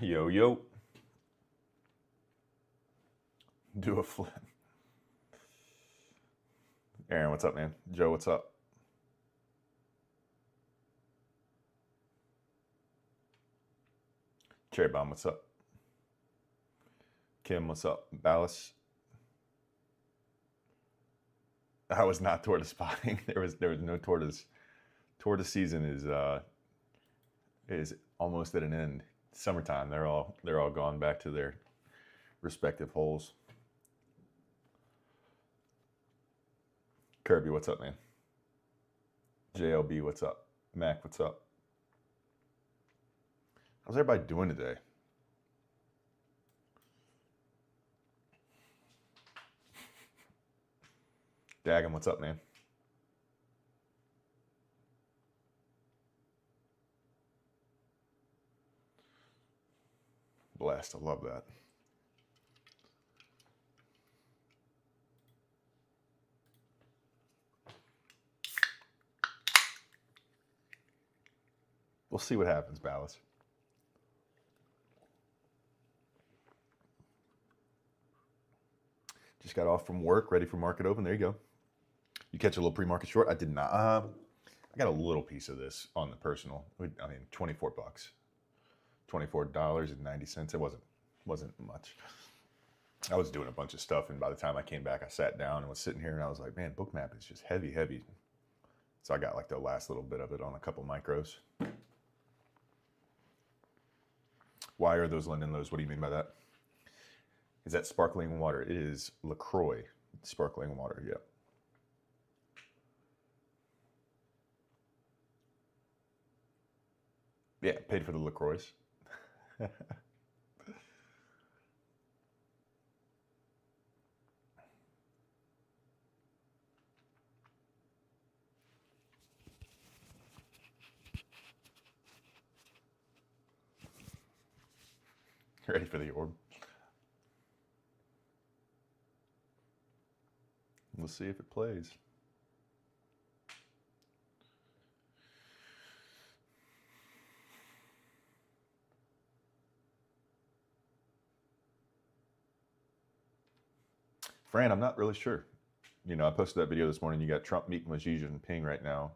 Yo, yo. Do a flip. Aaron, what's up, man? Joe, what's up? Cherry Bomb, what's up? Kim, what's up? Ballas. I was not tortoise spotting. There was no tortoise. Tortoise season is almost at an end. Summertime. They're all gone back to their respective holes. Kirby, what's up, man? JLB, what's up? Mac, what's up? How's everybody doing today? Daggum, what's up, man? Blast, I love that. We'll see what happens, Ballas. Just got off from work, ready for market open. There you go. You catch a little pre-market short? I did not. I got a little piece of this on the personal. I mean, 24 bucks, $24.90. It wasn't much. I was doing a bunch of stuff, and by the time I came back, I sat down and was sitting here, and I was like, man, Bookmap is just heavy, heavy. So I got like the last little bit of it on a couple micros. Why are those London lows? What do you mean by that? Is that sparkling water? It is LaCroix sparkling water, yeah. Yeah, paid for the LaCroix. Ready for the orb? We'll see if it plays. Fran, I'm not really sure. You know, I posted that video this morning. You got Trump meeting with Xi Jinping right now.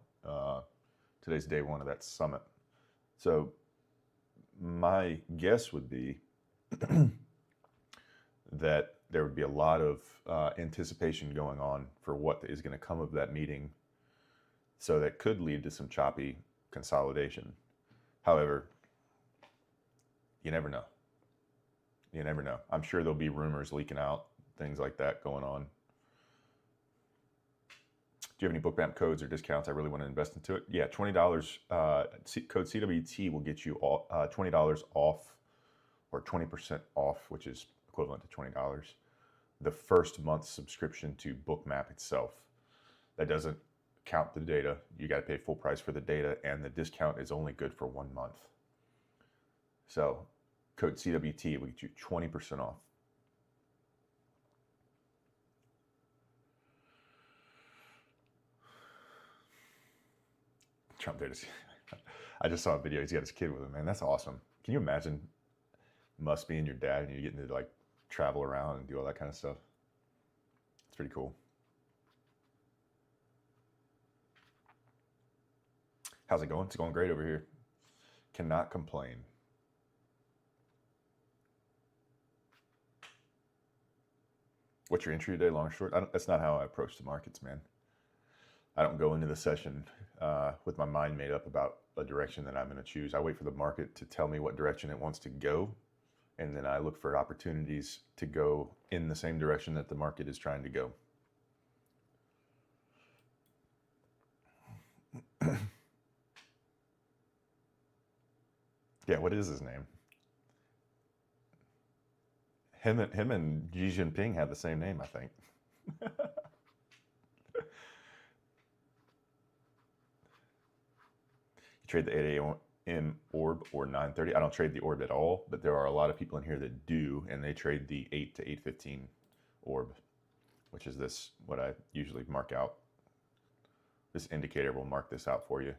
Today's day one of that summit. So my guess would be that there would be a lot of anticipation going on for what is going to come of that meeting. So that could lead to some choppy consolidation. However, you never know. You never know. I'm sure there'll be rumors leaking out, things like that going on. Do you have any Bookmap codes or discounts? I really want to invest into it. Yeah, $20. Code CWT will get you all, $20 off, or 20% off, which is equivalent to $20. The first month's subscription to Bookmap itself. That doesn't count the data. You got to pay full price for the data, and the discount is only good for 1 month. So code CWT will get you 20% off. Trump data. I just saw a video. He's got his kid with him, man. That's awesome. Can you imagine Musk being your dad and you getting to like travel around and do all that kind of stuff? It's pretty cool. How's it going? It's going great over here. Cannot complain. What's your entry today, long or short? That's not how I approach the markets, man. I don't go into the session with my mind made up about a direction that I'm going to choose. I wait for the market to tell me what direction it wants to go, and then I look for opportunities to go in the same direction that the market is trying to go. Yeah, what is his name? Him and Xi Jinping have the same name, I think. You trade the 8 a.m. orb or 9:30. I don't trade the orb at all, but there are a lot of people in here that do, and they trade the 8 to 8:15 orb, which is this, what I usually mark out. This indicator will mark this out for you.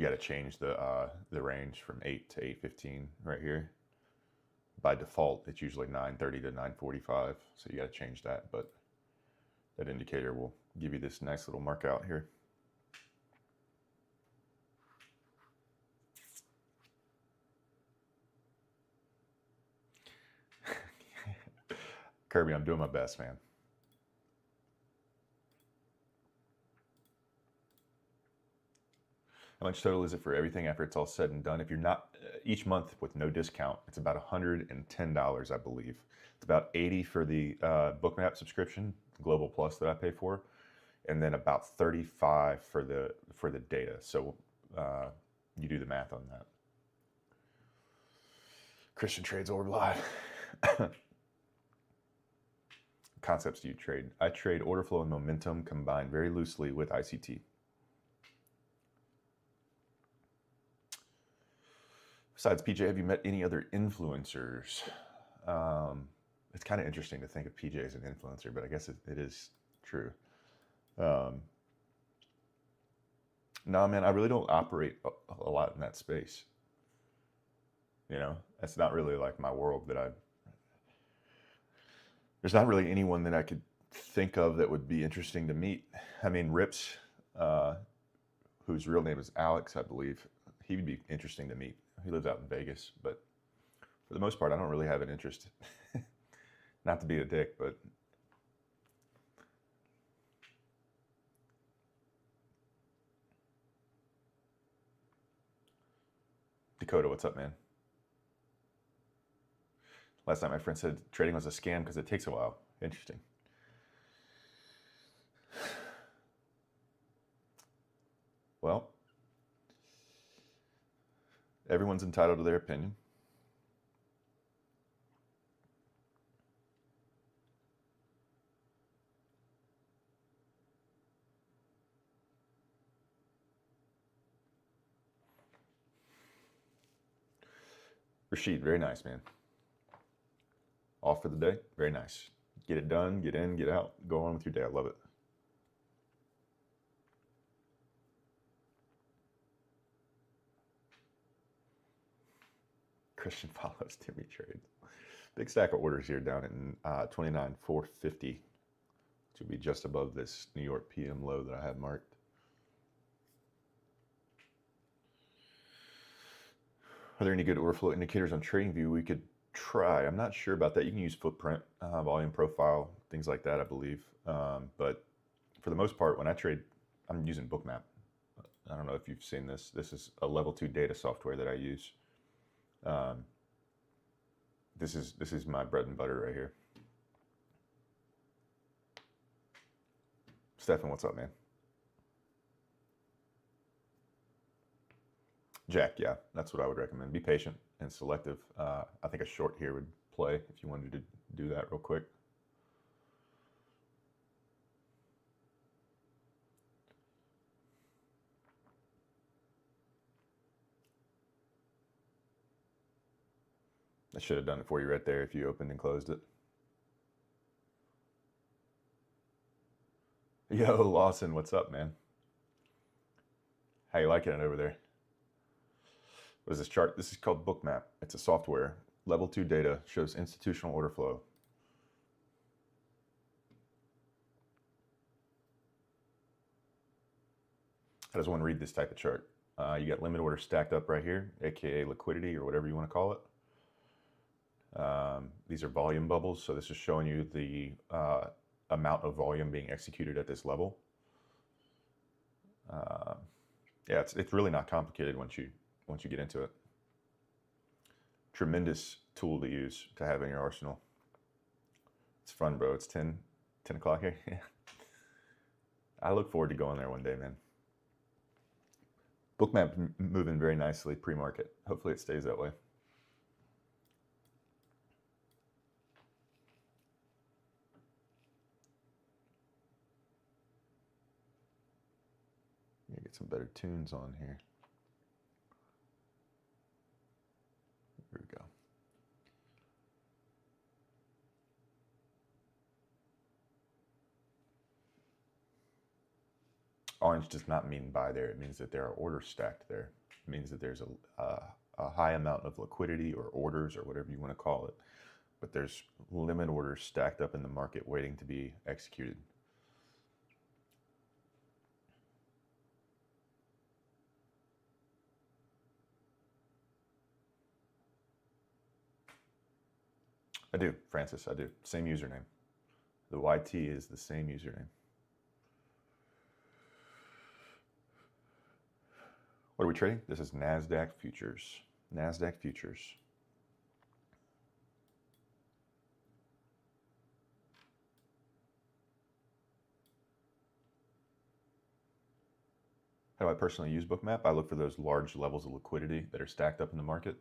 you got to change the range from 8 to 8:15 right here. By default, it's usually 9:30 to 9:45, so you got to change that. But that indicator will give you this nice little mark out here. Kirby, I'm doing my best, man. How much total is it for everything after it's all said and done? If you're not, each month with no discount, it's about $110, I believe. It's about $80 for the Bookmap subscription, Global Plus that I pay for, and then about $35 for the data. So you do the math on that. Christian trades order live. Concepts do you trade? I trade order flow and momentum combined very loosely with ICT. Besides PJ, have you met any other influencers? It's kind of interesting to think of PJ as an influencer, but I guess it is true. No, man, I really don't operate a lot in that space. You know, that's not really like my world there's not really anyone that I could think of that would be interesting to meet. I mean, Rips, whose real name is Alex, I believe, he would be interesting to meet. He lives out in Vegas, but for the most part, I don't really have an interest. Not to be a dick, but Dakota, what's up, man? Last night, my friend said trading was a scam because it takes a while. Interesting. Well, everyone's entitled to their opinion. Rashid, very nice, man. Off for the day, very nice. Get it done, get in, get out, go on with your day. I love it. Christian follows Timmy trades. Big stack of orders here down at 29,450, which will be just above this New York PM low that I have marked. Are there any good order flow indicators on TradingView we could try? I'm not sure about that. You can use footprint, volume profile, things like that, I believe. But for the most part, when I trade, I'm using Bookmap. I don't know if you've seen this. This is a level 2 data software that I use. This is my bread and butter right here. Stefan, what's up, man? Jack, yeah, that's what I would recommend. Be patient and selective. I think a short here would play if you wanted to do that real quick. I should have done it for you right there if you opened and closed it. Yo, Lawson, what's up, man? How you liking it over there? What is this chart? This is called Bookmap. It's a software. Level 2 data shows institutional order flow. How does one read this type of chart? You got limit order stacked up right here, aka liquidity or whatever you want to call it. These are volume bubbles, so this is showing you the amount of volume being executed at this level. Yeah, it's really not complicated once you get into it. Tremendous tool to use to have in your arsenal. It's fun, bro. It's 10 o'clock here. I look forward to going there one day, man. Bookmap moving very nicely pre-market. Hopefully it stays that way. Get some better tunes on here. Here we go. orange does not mean buy there. It means that there are orders stacked there. It means that there's a high amount of liquidity or orders or whatever you want to call it. But there's limit orders stacked up in the market waiting to be executed. I do, Francis, I do. Same username. The YT is the same username. What are we trading? This is NASDAQ futures. NASDAQ futures. How do I personally use Bookmap? I look for those large levels of liquidity that are stacked up in the market.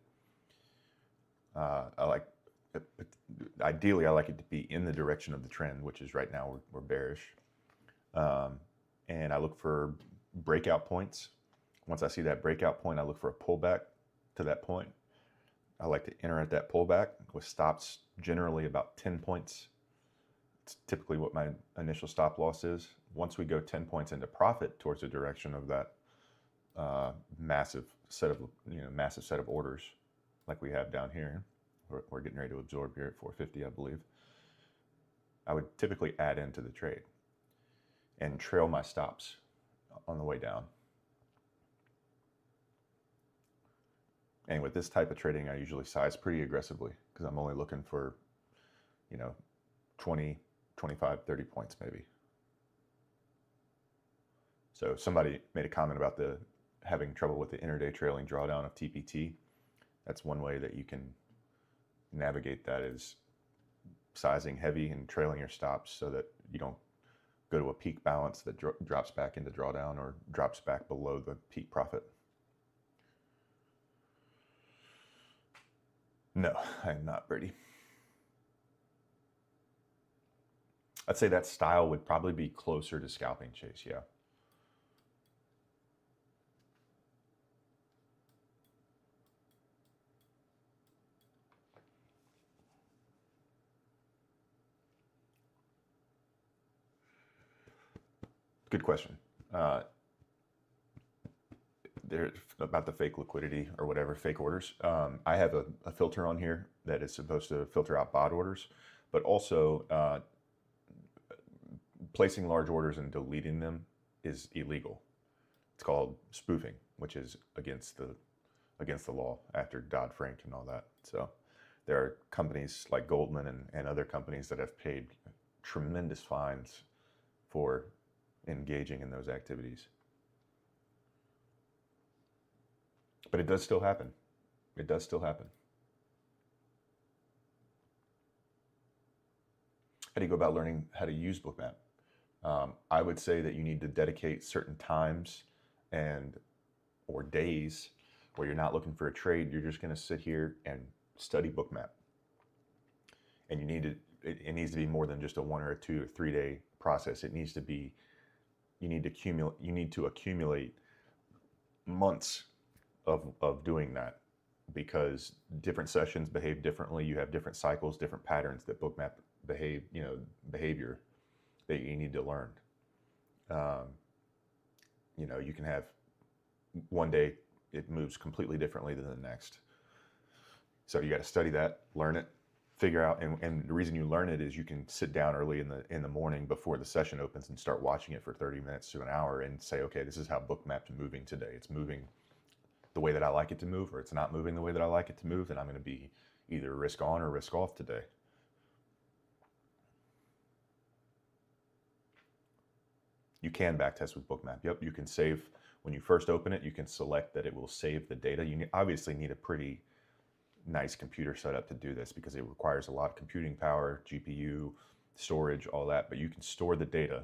Ideally, I like it to be in the direction of the trend, which is right now we're bearish. And I look for breakout points. Once I see that breakout point, I look for a pullback to that point. I like to enter at that pullback with stops generally about 10 points. It's typically what my initial stop loss is. Once we go 10 points into profit towards the direction of that massive set of orders like we have down here, we're getting ready to absorb here at 450, I believe. I would typically add into the trade and trail my stops on the way down. And with this type of trading, I usually size pretty aggressively because I'm only looking for, 20, 25, 30 points maybe. So somebody made a comment about having trouble with the intraday trailing drawdown of TPT. That's one way that you can navigate that, is sizing heavy and trailing your stops so that you don't go to a peak balance that drops back into drawdown or drops back below the peak profit. No, I am not, Brady. I'd say that style would probably be closer to scalping, Chase, yeah. Good question. About the fake liquidity or whatever, fake orders. I have a filter on here that is supposed to filter out bot orders, but also placing large orders and deleting them is illegal. It's called spoofing, which is against the law after Dodd-Frank and all that. So there are companies like Goldman and other companies that have paid tremendous fines for engaging in those activities. But it does still happen. It does still happen. How do you go about learning how to use Bookmap? I would say that you need to dedicate certain times or days where you're not looking for a trade. You're just going to sit here and study Bookmap. And it needs to be more than just a 1 or a 2 or 3 day process. It needs to be, you need to accumulate months of doing that, because different sessions behave differently. You have different cycles, different patterns that Bookmap behavior that you need to learn. You can have one day it moves completely differently than the next. So you got to study that, learn it, figure out, and the reason you learn it is you can sit down early in the morning before the session opens and start watching it for 30 minutes to an hour and say, okay, this is how Bookmap's moving today. It's moving the way that I like it to move, or it's not moving the way that I like it to move, then I'm going to be either risk on or risk off today. You can backtest with Bookmap. Yep, you can save. When you first open it, you can select that it will save the data. You obviously need a pretty nice computer setup to do this because it requires a lot of computing power, GPU, storage, all that. But you can store the data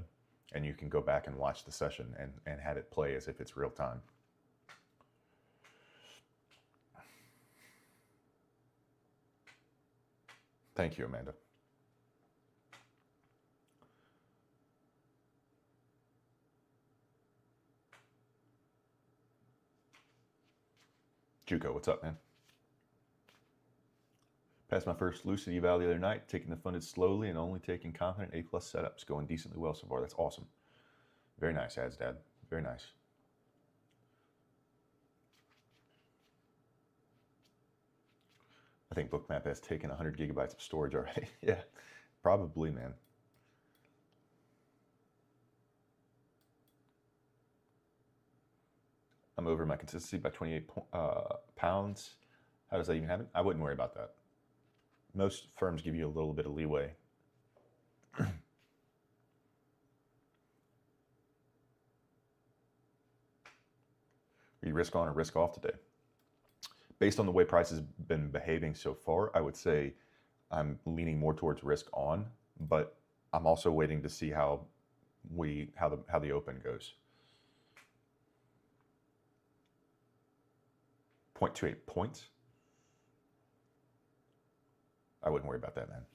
and you can go back and watch the session and have it play as if it's real time. Thank you, Amanda. Juco, what's up, man? Passed my first Lucid eval the other night, taking the funded slowly and only taking confident A+ setups. Going decently well so far. That's awesome. Very nice, Ads Dad. Very nice. I think Bookmap has taken 100 gigabytes of storage already. Yeah, probably, man. I'm over my consistency by 28 pounds. How does that even happen? I wouldn't worry about that. Most firms give you a little bit of leeway. Are you risk on or risk off today? Based on the way price has been behaving so far, I would say I'm leaning more towards risk on, but I'm also waiting to see how the open goes. 0.28 points. I wouldn't worry about that, man.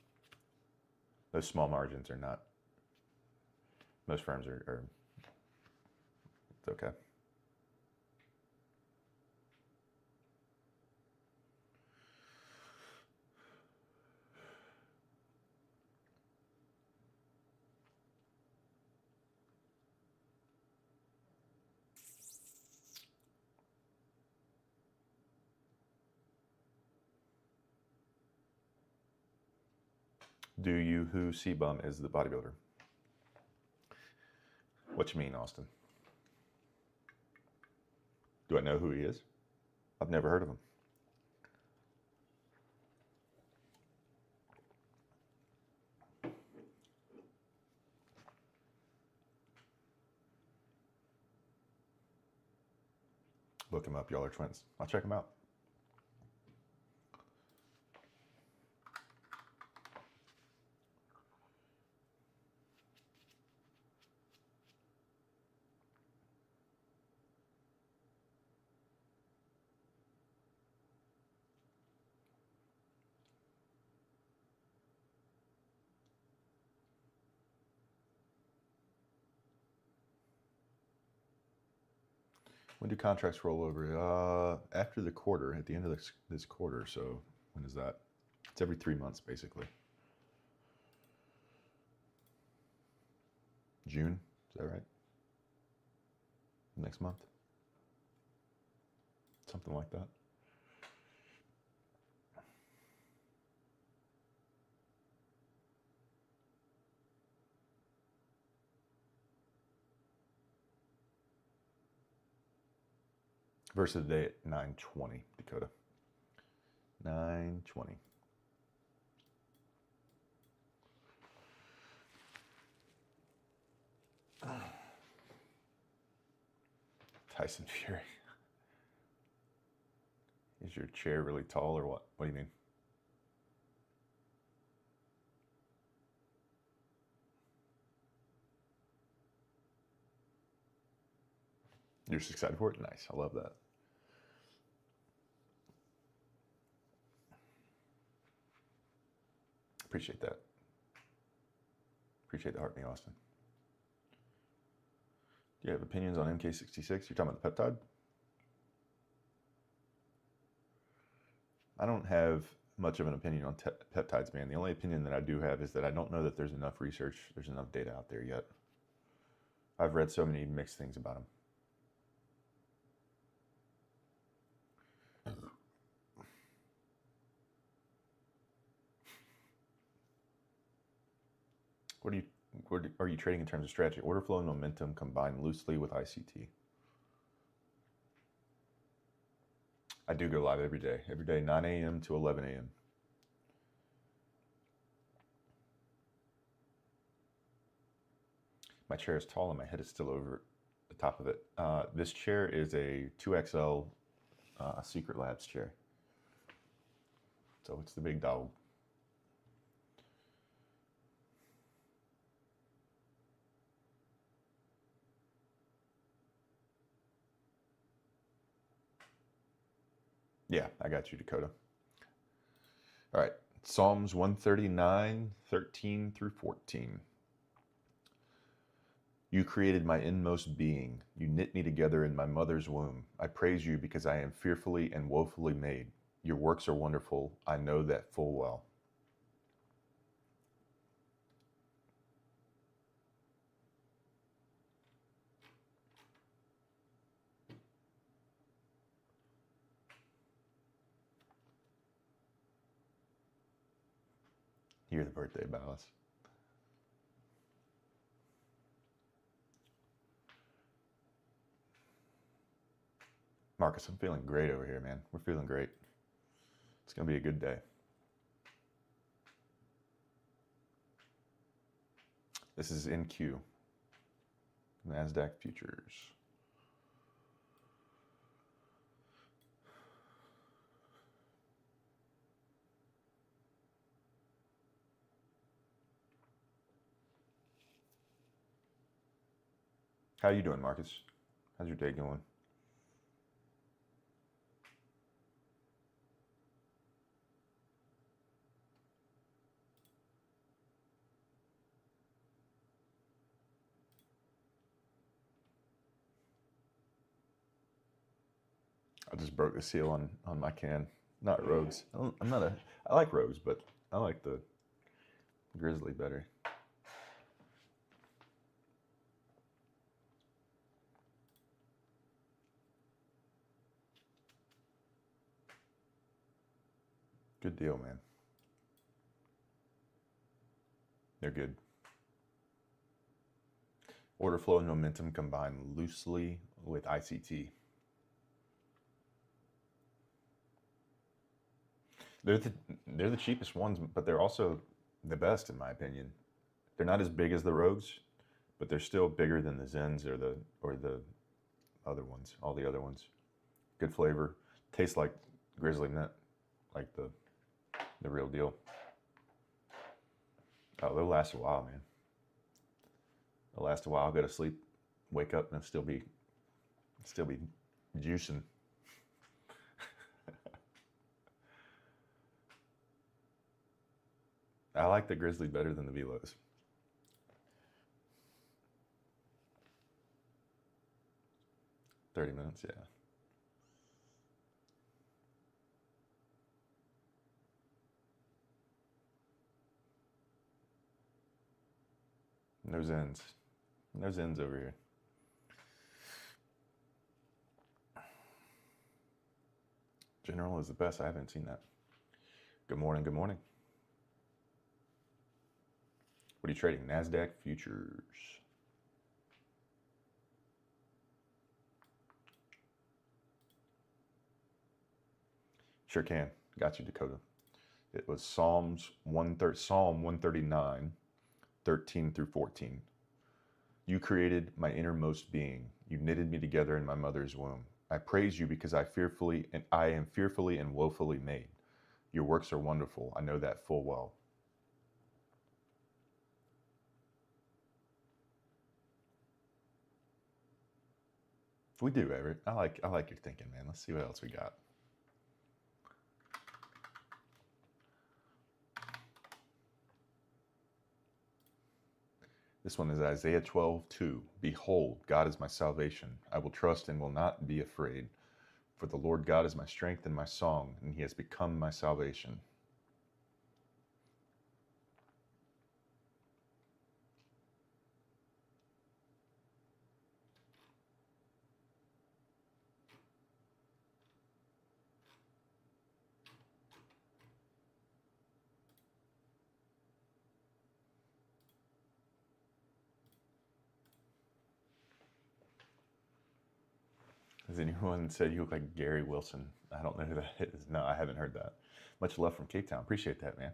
Those small margins are not. Most firms are it's okay. Do you who C-Bum is the bodybuilder? What you mean, Austin? Do I know who he is? I've never heard of him. Look him up. Y'all are twins. I'll check him out. When do contracts roll over? After the quarter, at the end of this quarter. So when is that? It's every 3 months, basically. June, is that right? Next month? Something like that. Versus the day at 9:20, Dakota. 9:20. Tyson Fury. Is your chair really tall or what? What do you mean? You're just excited for it? Nice. I love that. Appreciate that. Appreciate the heart, me, Austin. Do you have opinions on MK66? You're talking about the peptide? I don't have much of an opinion on peptides, man. The only opinion that I do have is that I don't know that there's enough research, there's enough data out there yet. I've read so many mixed things about them. What are you trading in terms of strategy? Order flow and momentum combined loosely with ICT. I do go live every day, 9 a.m. to 11 a.m. My chair is tall and my head is still over the top of it. This chair is a 2XL Secret Labs chair. So it's the big dog. Yeah, I got you, Dakota. All right, Psalms 139, 13 through 14. You created my inmost being. You knit me together in my mother's womb. I praise you because I am fearfully and woefully made. Your works are wonderful. I know that full well. You're the birthday ballast. Marcus, I'm feeling great over here, man. We're feeling great. It's going to be a good day. This is NQ, NASDAQ futures. How you doing, Marcus? How's your day going? I just broke the seal on my can. Not Rogues. I like Rogues, but I like the Grizzly better. Good deal, man. They're good. Order flow and momentum combine loosely with ICT. They're the cheapest ones, but they're also the best in my opinion. They're not as big as the Rogues, but they're still bigger than the Zens or the other ones, all the other ones. Good flavor. Tastes like Grizzly Mint, like the real deal. Oh, they'll last a while, man. They'll last a while. I'll go to sleep, wake up, and still be juicing. I like the Grizzly better than the Velos. $30, yeah. No Zens. No Zens over here. General is the best. I haven't seen that. Good morning, good morning. What are you trading? NASDAQ futures. Sure can. Got you, Dakota. It was Psalm 139, 13 through 14. You created my innermost being. You knitted me together in my mother's womb. I praise you because I am fearfully and woefully made. Your works are wonderful. I know that full well. We do, Everett. I like your thinking, man. Let's see what else we got. This one is Isaiah 12:2. Behold, God is my salvation. I will trust and will not be afraid. For the Lord God is my strength and my song, and he has become my salvation. Has anyone said you look like Gary Wilson? I don't know who that is. No, I haven't heard that. Much love from Cape Town. Appreciate that, man.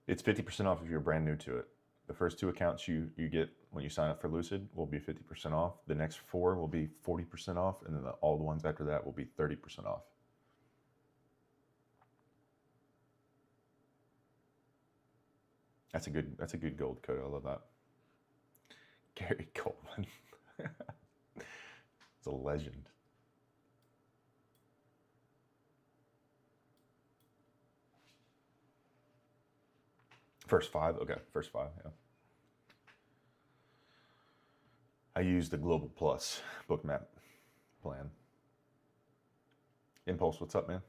It's 50% off if you're brand new to it. The first 2 accounts you get when you sign up for Lucid will be 50% off. The next 4 will be 40% off, and then all the ones after that will be 30% off. That's a good gold code. I love that. Gary Coleman. It's a legend. First 5? Okay, first 5, yeah. I use the Global Plus bookmap plan. Impulse, what's up, man?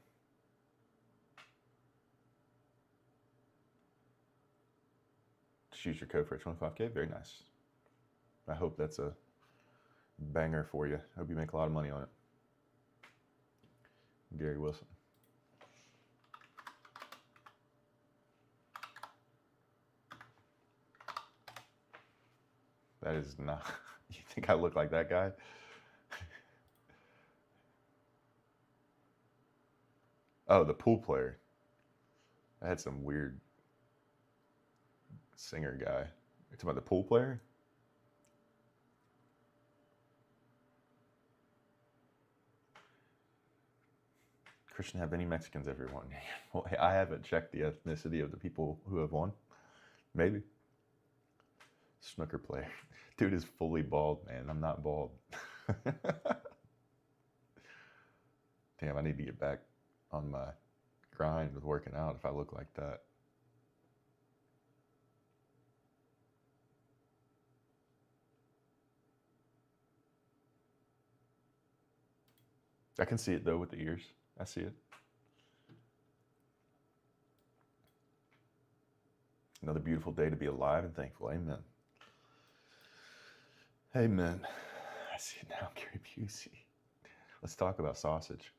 Just use your code for a 25K. Very nice. I hope that's a banger for you. I hope you make a lot of money on it. Gary Wilson. That is not. You think I look like that guy? Oh, the pool player. I had some weird singer guy. You're talking about the pool player? Christian, have any Mexicans ever won? Well, I haven't checked the ethnicity of the people who have won. Maybe. Snooker player. Dude is fully bald, man. I'm not bald. Damn, I need to get back on my grind with working out if I look like that. I can see it though with the ears. I see it. Another beautiful day to be alive and thankful. Amen. Amen. I see it now, Gary Busey. Let's talk about sausage.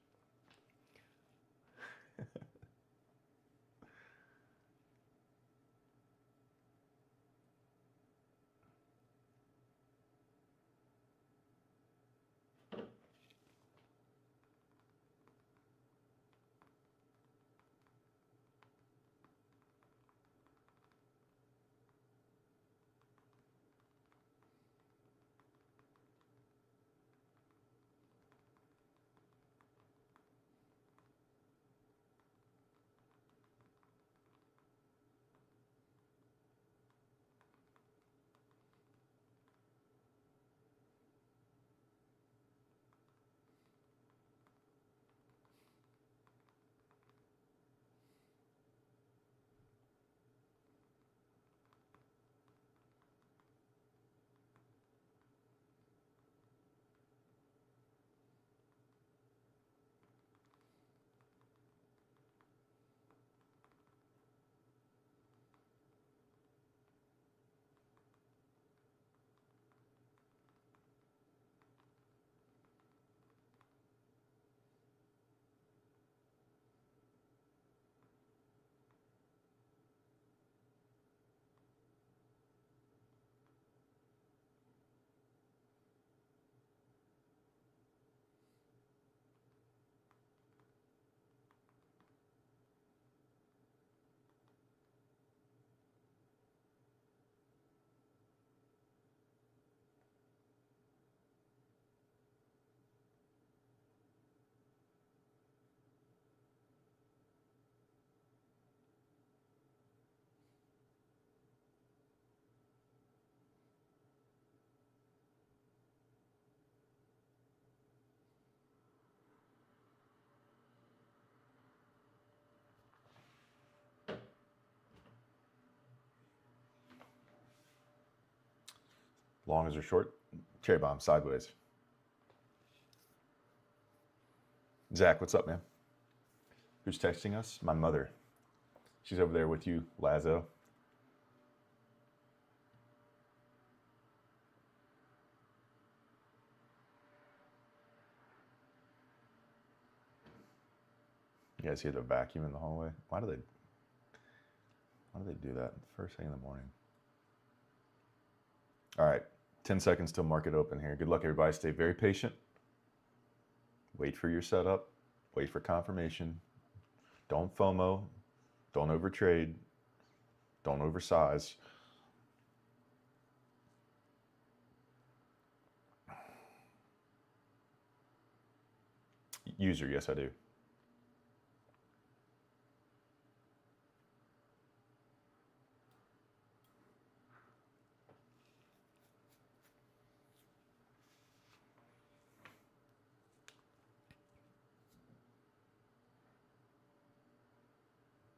Long as or short? Cherry bomb, sideways. Zach, what's up, man? Who's texting us? My mother. She's over there with you, Lazo. You guys hear the vacuum in the hallway? Why do they do that first thing in the morning? All right, 10 seconds till market open here. Good luck, everybody. Stay very patient. Wait for your setup. Wait for confirmation. Don't FOMO. Don't overtrade. Don't oversize. User, yes, I do.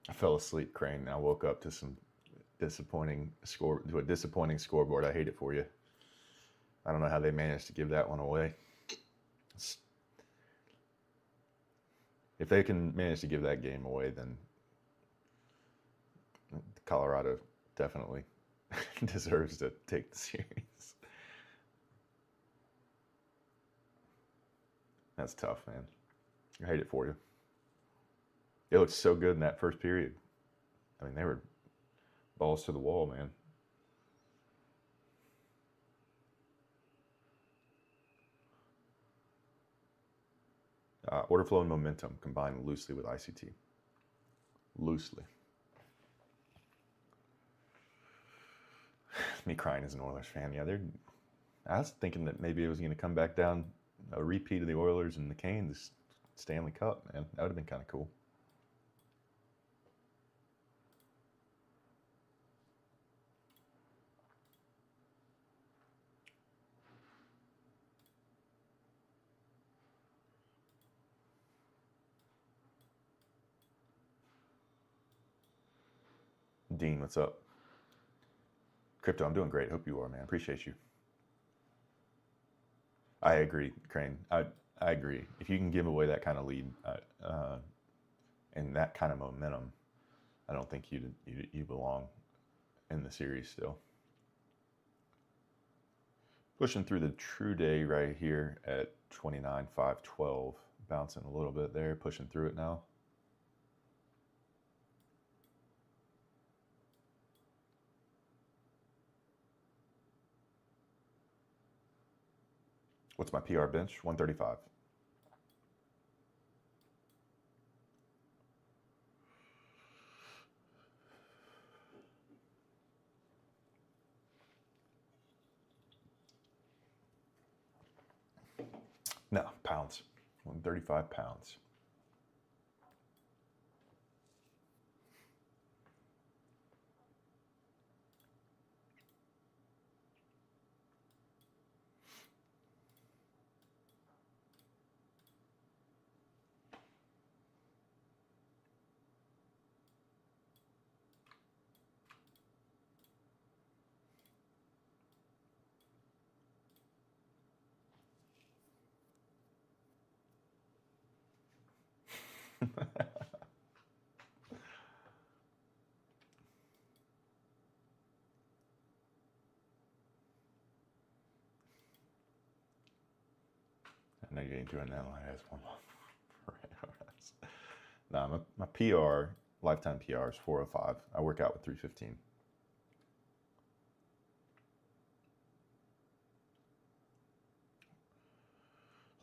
I fell asleep, Crane. I woke up to some disappointing scoreboard. I hate it for you. I don't know how they managed to give that one away. If they can manage to give that game away, then Colorado definitely deserves to take the series. That's tough, man. I hate it for you. It looked so good in that first period. I mean, they were balls to the wall, man. Order flow and momentum combined loosely with ICT. Loosely. Me crying as an Oilers fan. Yeah, I was thinking that maybe it was going to come back down, a repeat of the Oilers and the Canes Stanley Cup, man. That would have been kind of cool. Dean, what's up? Crypto, I'm doing great. Hope you are, man. Appreciate you. I agree, Crane. I agree. If you can give away that kind of lead and that kind of momentum, I don't think you belong in the series still. Pushing through the true day right here at 29,512, bouncing a little bit there, pushing through it now. What's my PR bench? 135. No, pounds. 135 pounds. I know you ain't doing that one. That's one more. No, my PR, lifetime PR is 405. I work out with 315.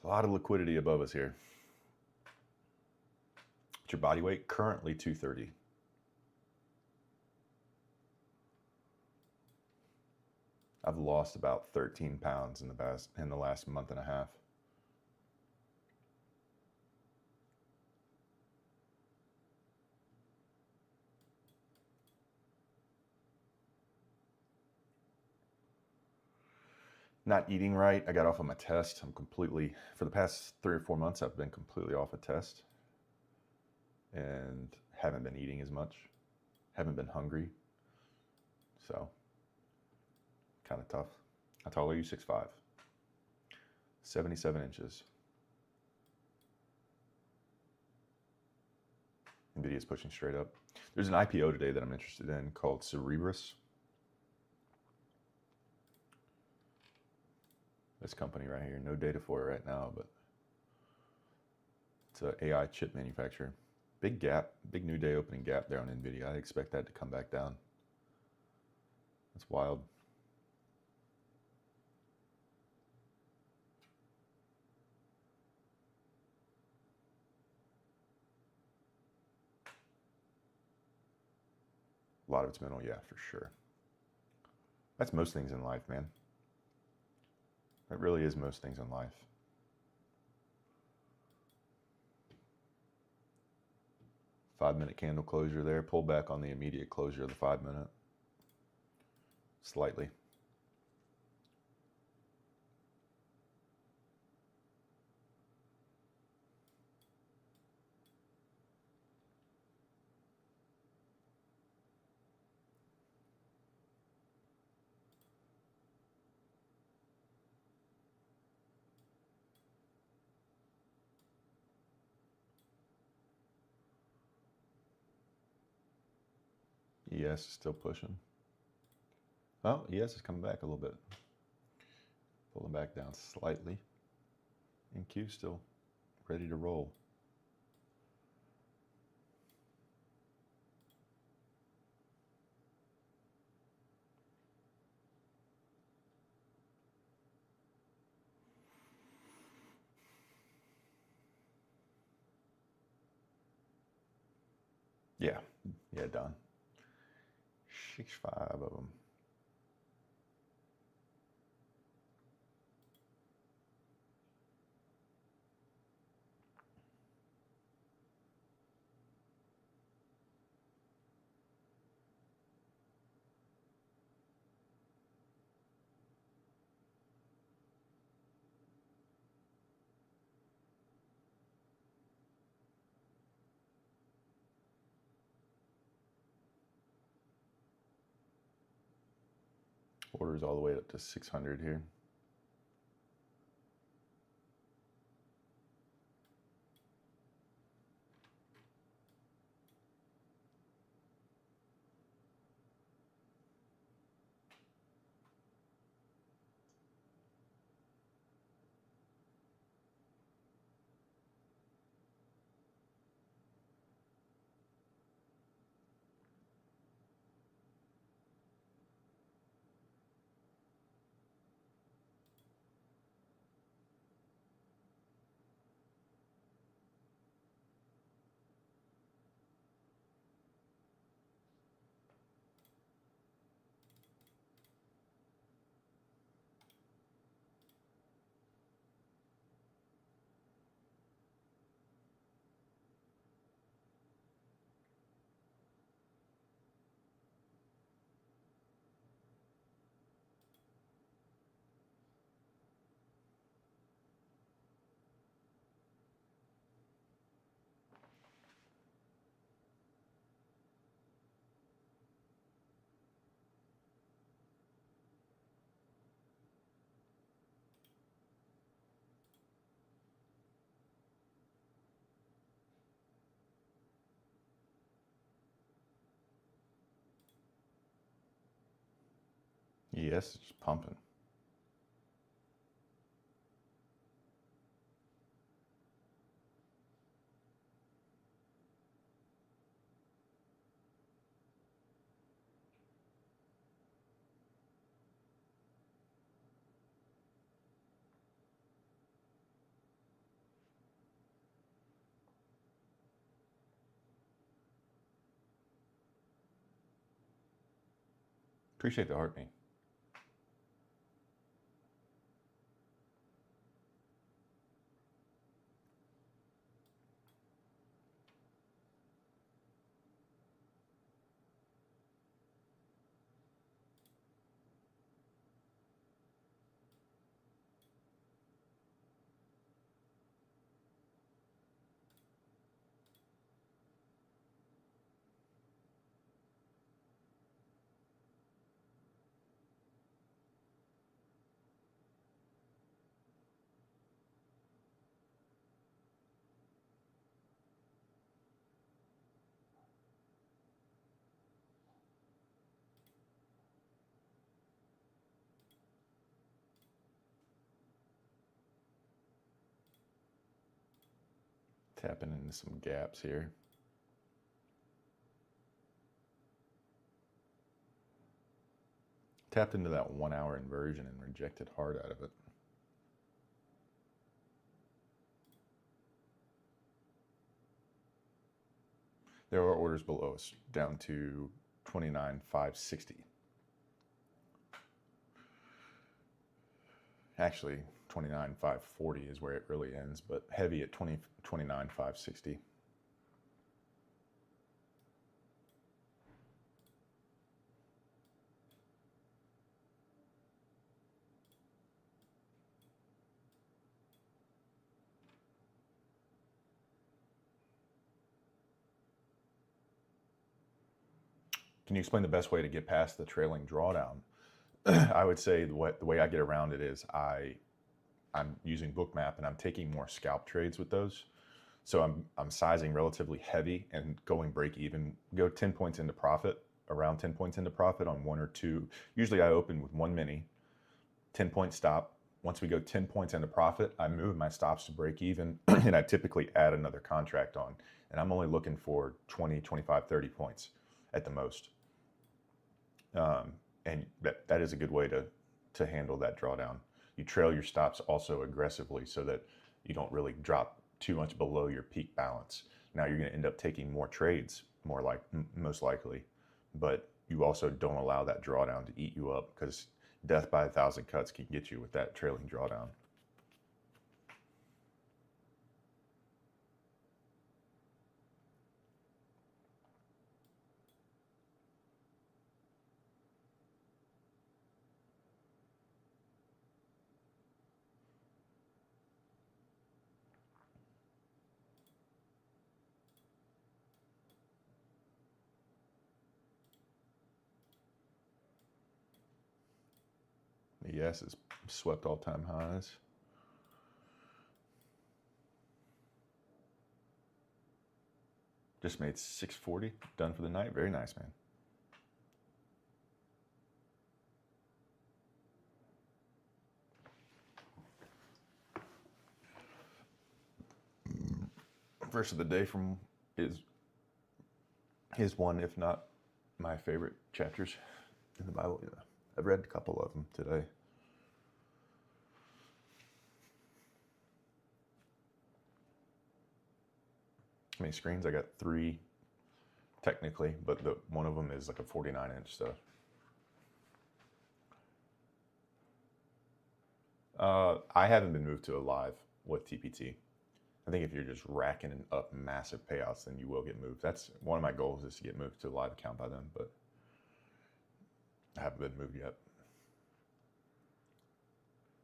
A lot of liquidity above us here. What's your body weight? Currently 230. I've lost about 13 pounds in the last month and a half. Not eating right. I got off of my test. I'm completely, for the past 3 or 4 months, I've been completely off a test and haven't been eating as much. Haven't been hungry. So, kind of tough. How tall are you? 6'5". 77 inches. NVIDIA's pushing straight up. There's an IPO today that I'm interested in called Cerebras. This company right here, no data for it right now, but it's an AI chip manufacturer. Big gap, big new day opening gap there on NVIDIA. I expect that to come back down. That's wild. A lot of it's mental, yeah, for sure. That's most things in life, man. That really is most things in life. Five-minute candle closure there. Pull back on the immediate closure of the 5-minute. Slightly. ES is still pushing. Oh, ES is coming back a little bit. Pulling back down slightly. NQ still ready to roll. Yeah, yeah, done. 6-5 of them. Orders all the way up to 600 here. Yes, it's pumping. Appreciate the heartbeat. Tapping into some gaps here. Tapped into that 1 hour inversion and rejected hard out of it. There are orders below us down to 29,560. Actually, 29,540 is where it really ends, but heavy at 29,560. Can you explain the best way to get past the trailing drawdown? I would say the way I get around it is I'm using Bookmap and I'm taking more scalp trades with those. So I'm sizing relatively heavy and going break even, go 10 points into profit, around 10 points into profit on one or two. Usually I open with one mini, 10 point stop. Once we go 10 points into profit, I move my stops to break even and I typically add another contract on. And I'm only looking for 20, 25, 30 points at the most. And that is a good way to handle that drawdown. You trail your stops also aggressively so that you don't really drop too much below your peak balance. Now you're going to end up taking more trades most likely. But you also don't allow that drawdown to eat you up, because death by 1,000 cuts can get you with that trailing drawdown. The ES has swept all-time highs. Just made 640, done for the night. Very nice, man. Verse of the day from is one, if not my favorite chapters in the Bible. Yeah. I've read a couple of them today. How many screens? I got 3 technically, but one of them is like a 49-inch, so. I haven't been moved to a live with TPT. I think if you're just racking up massive payouts, then you will get moved. That's one of my goals, is to get moved to a live account by then, but I haven't been moved yet.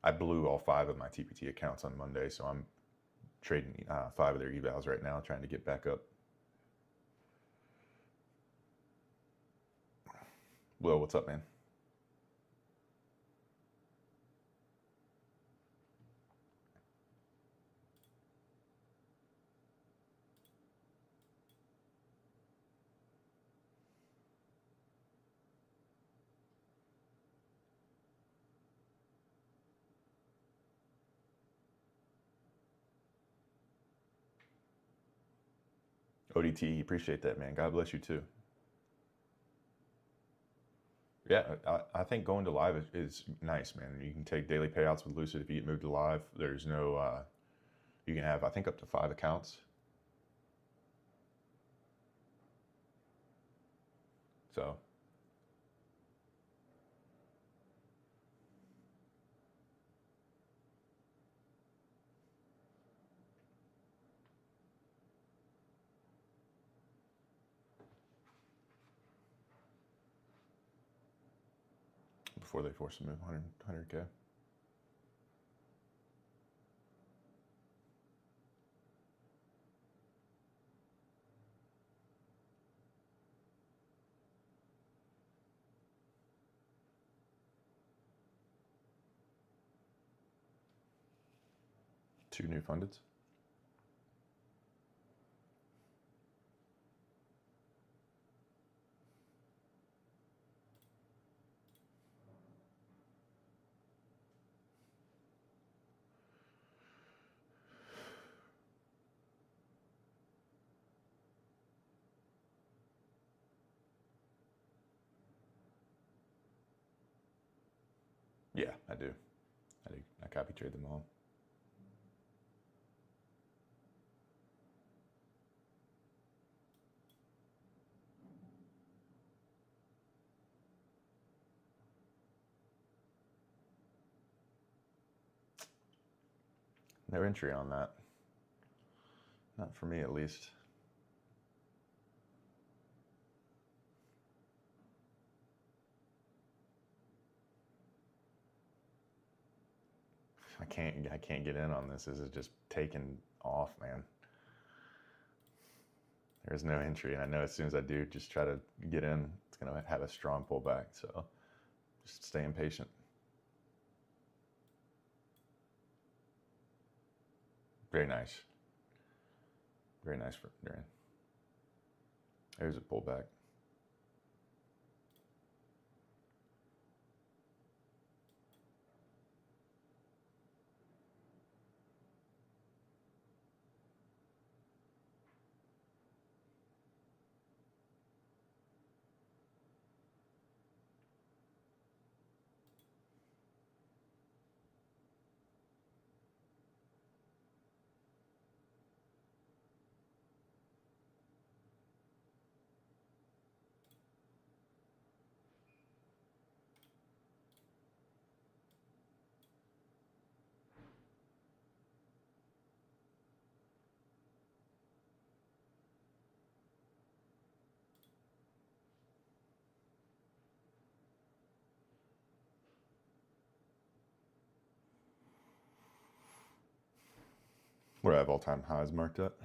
I blew all 5 of my TPT accounts on Monday, so I'm trading 5 of their evals right now, trying to get back up. Will, what's up, man? ODT, appreciate that, man. God bless you too. Yeah, I think going to live is nice, man. You can take daily payouts with Lucid if you get moved to live. There's no, you can have, I think, up to 5 accounts. So. Before they force to move 100K. Two new fundeds. Yeah, I do. I copy trade them all. No entry on that. Not for me, at least. I can't get in on this. This is just taking off, man. There's no entry, and I know as soon as I do just try to get in, it's gonna have a strong pullback. So just staying patient. Very nice. Very nice for Darren. There's a pullback. Where I have all-time highs marked up.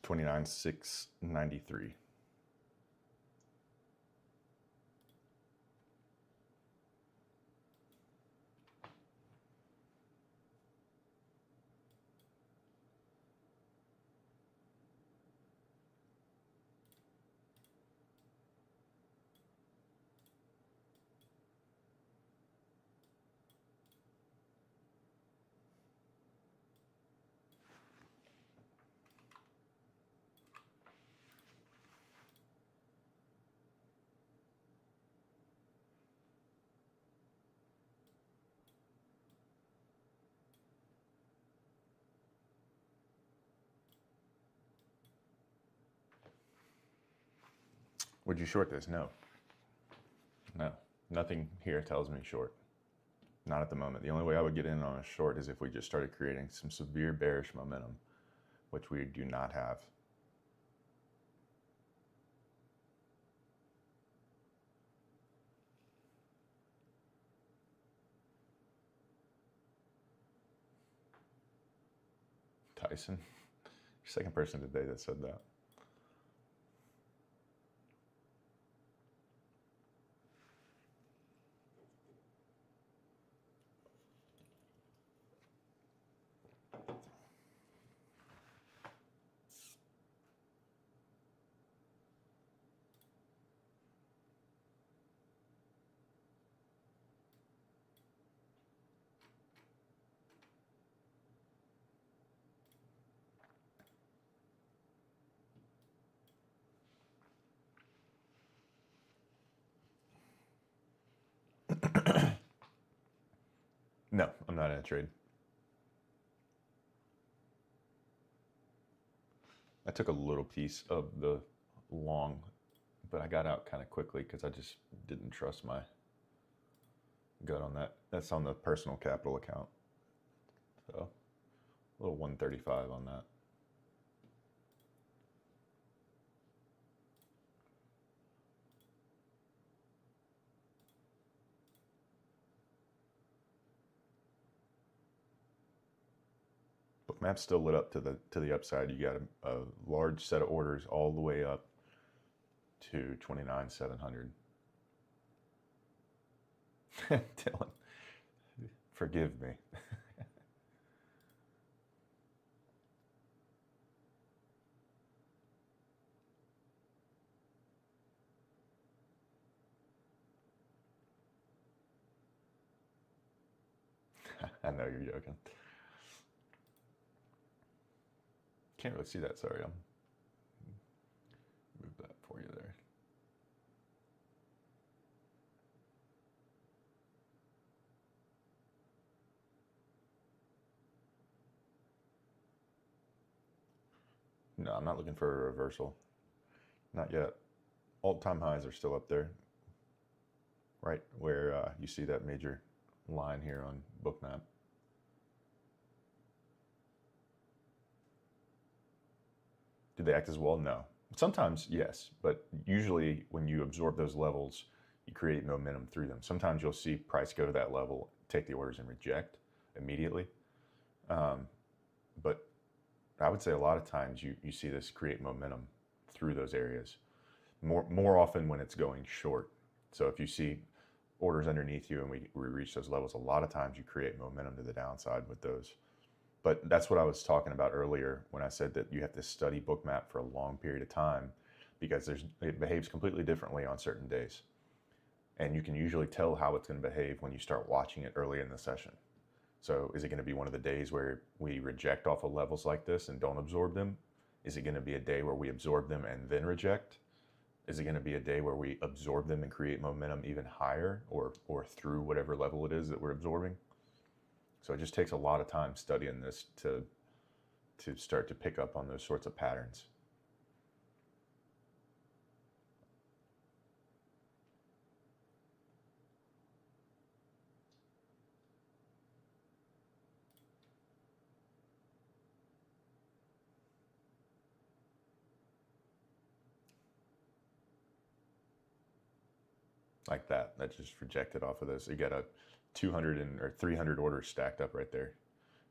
$29,693. Would you short this? No. No. Nothing here tells me short. Not at the moment. The only way I would get in on a short is if we just started creating some severe bearish momentum, which we do not have. Tyson, second person today that said that. No, I'm not in a trade. I took a little piece of the long, but I got out kind of quickly because I just didn't trust my gut on that. That's on the personal capital account. So a little 135 on that. Bookmap's still lit up to the upside. You got a large set of orders all the way up to 29,700. Dylan, forgive me. I know you're joking. Can't really see that, sorry. I'll move that for you there. No, I'm not looking for a reversal. Not yet. All-time highs are still up there. Right where you see that major line here on Bookmap. Do they act as well? No. Sometimes, yes, but usually when you absorb those levels, you create momentum through them. Sometimes you'll see price go to that level, take the orders and reject immediately. But I would say a lot of times you see this create momentum through those areas. More often when it's going short. So if you see orders underneath you and we reach those levels, a lot of times you create momentum to the downside with those. But that's what I was talking about earlier when I said that you have to study Bookmap for a long period of time because it behaves completely differently on certain days. And you can usually tell how it's going to behave when you start watching it early in the session. So is it going to be one of the days where we reject off of levels like this and don't absorb them? Is it going to be a day where we absorb them and then reject? Is it going to be a day where we absorb them and create momentum even higher or through whatever level it is that we're absorbing? So it just takes a lot of time studying this to start to pick up on those sorts of patterns. Like that just rejected off of this. You got a 200 or 300 orders stacked up right there.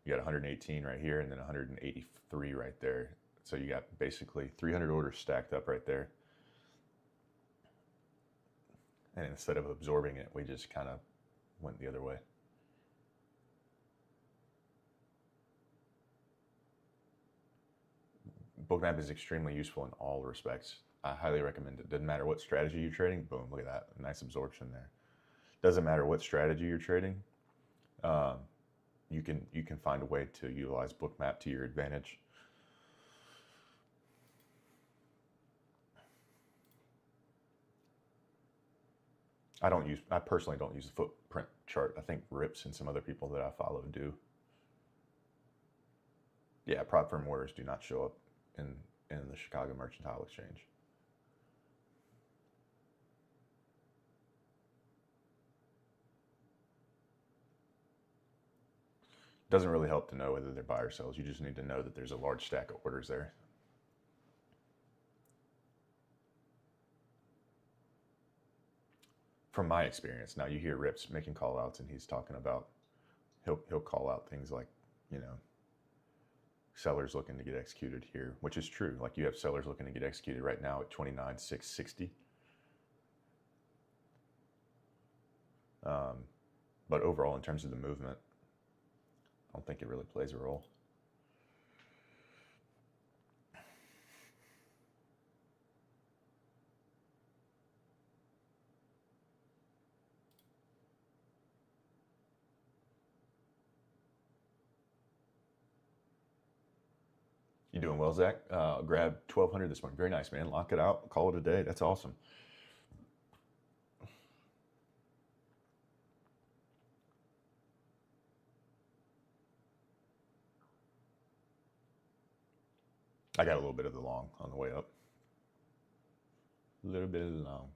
You got 118 right here and then 183 right there. So you got basically 300 orders stacked up right there. And instead of absorbing it, we just kind of went the other way. Bookmap is extremely useful in all respects. I highly recommend it. Doesn't matter what strategy you're trading. Boom, look at that. Nice absorption there. Doesn't matter what strategy you're trading. You can find a way to utilize Bookmap to your advantage. I personally don't use the footprint chart. I think Rips and some other people that I follow do. Yeah, prop firm orders do not show up in the Chicago Mercantile Exchange. Doesn't really help to know whether they're buy or sells. You just need to know that there's a large stack of orders there. From my experience, now you hear Rips making call outs and he's talking about, he'll call out things like, you know, sellers looking to get executed here, which is true. Like you have sellers looking to get executed right now at 29,660. But overall, in terms of the movement, I don't think it really plays a role. You doing well, Zach? Grab 1,200 this morning. Very nice, man. Lock it out. Call it a day. That's awesome. I got a little bit of the long on the way up. A little bit of the long.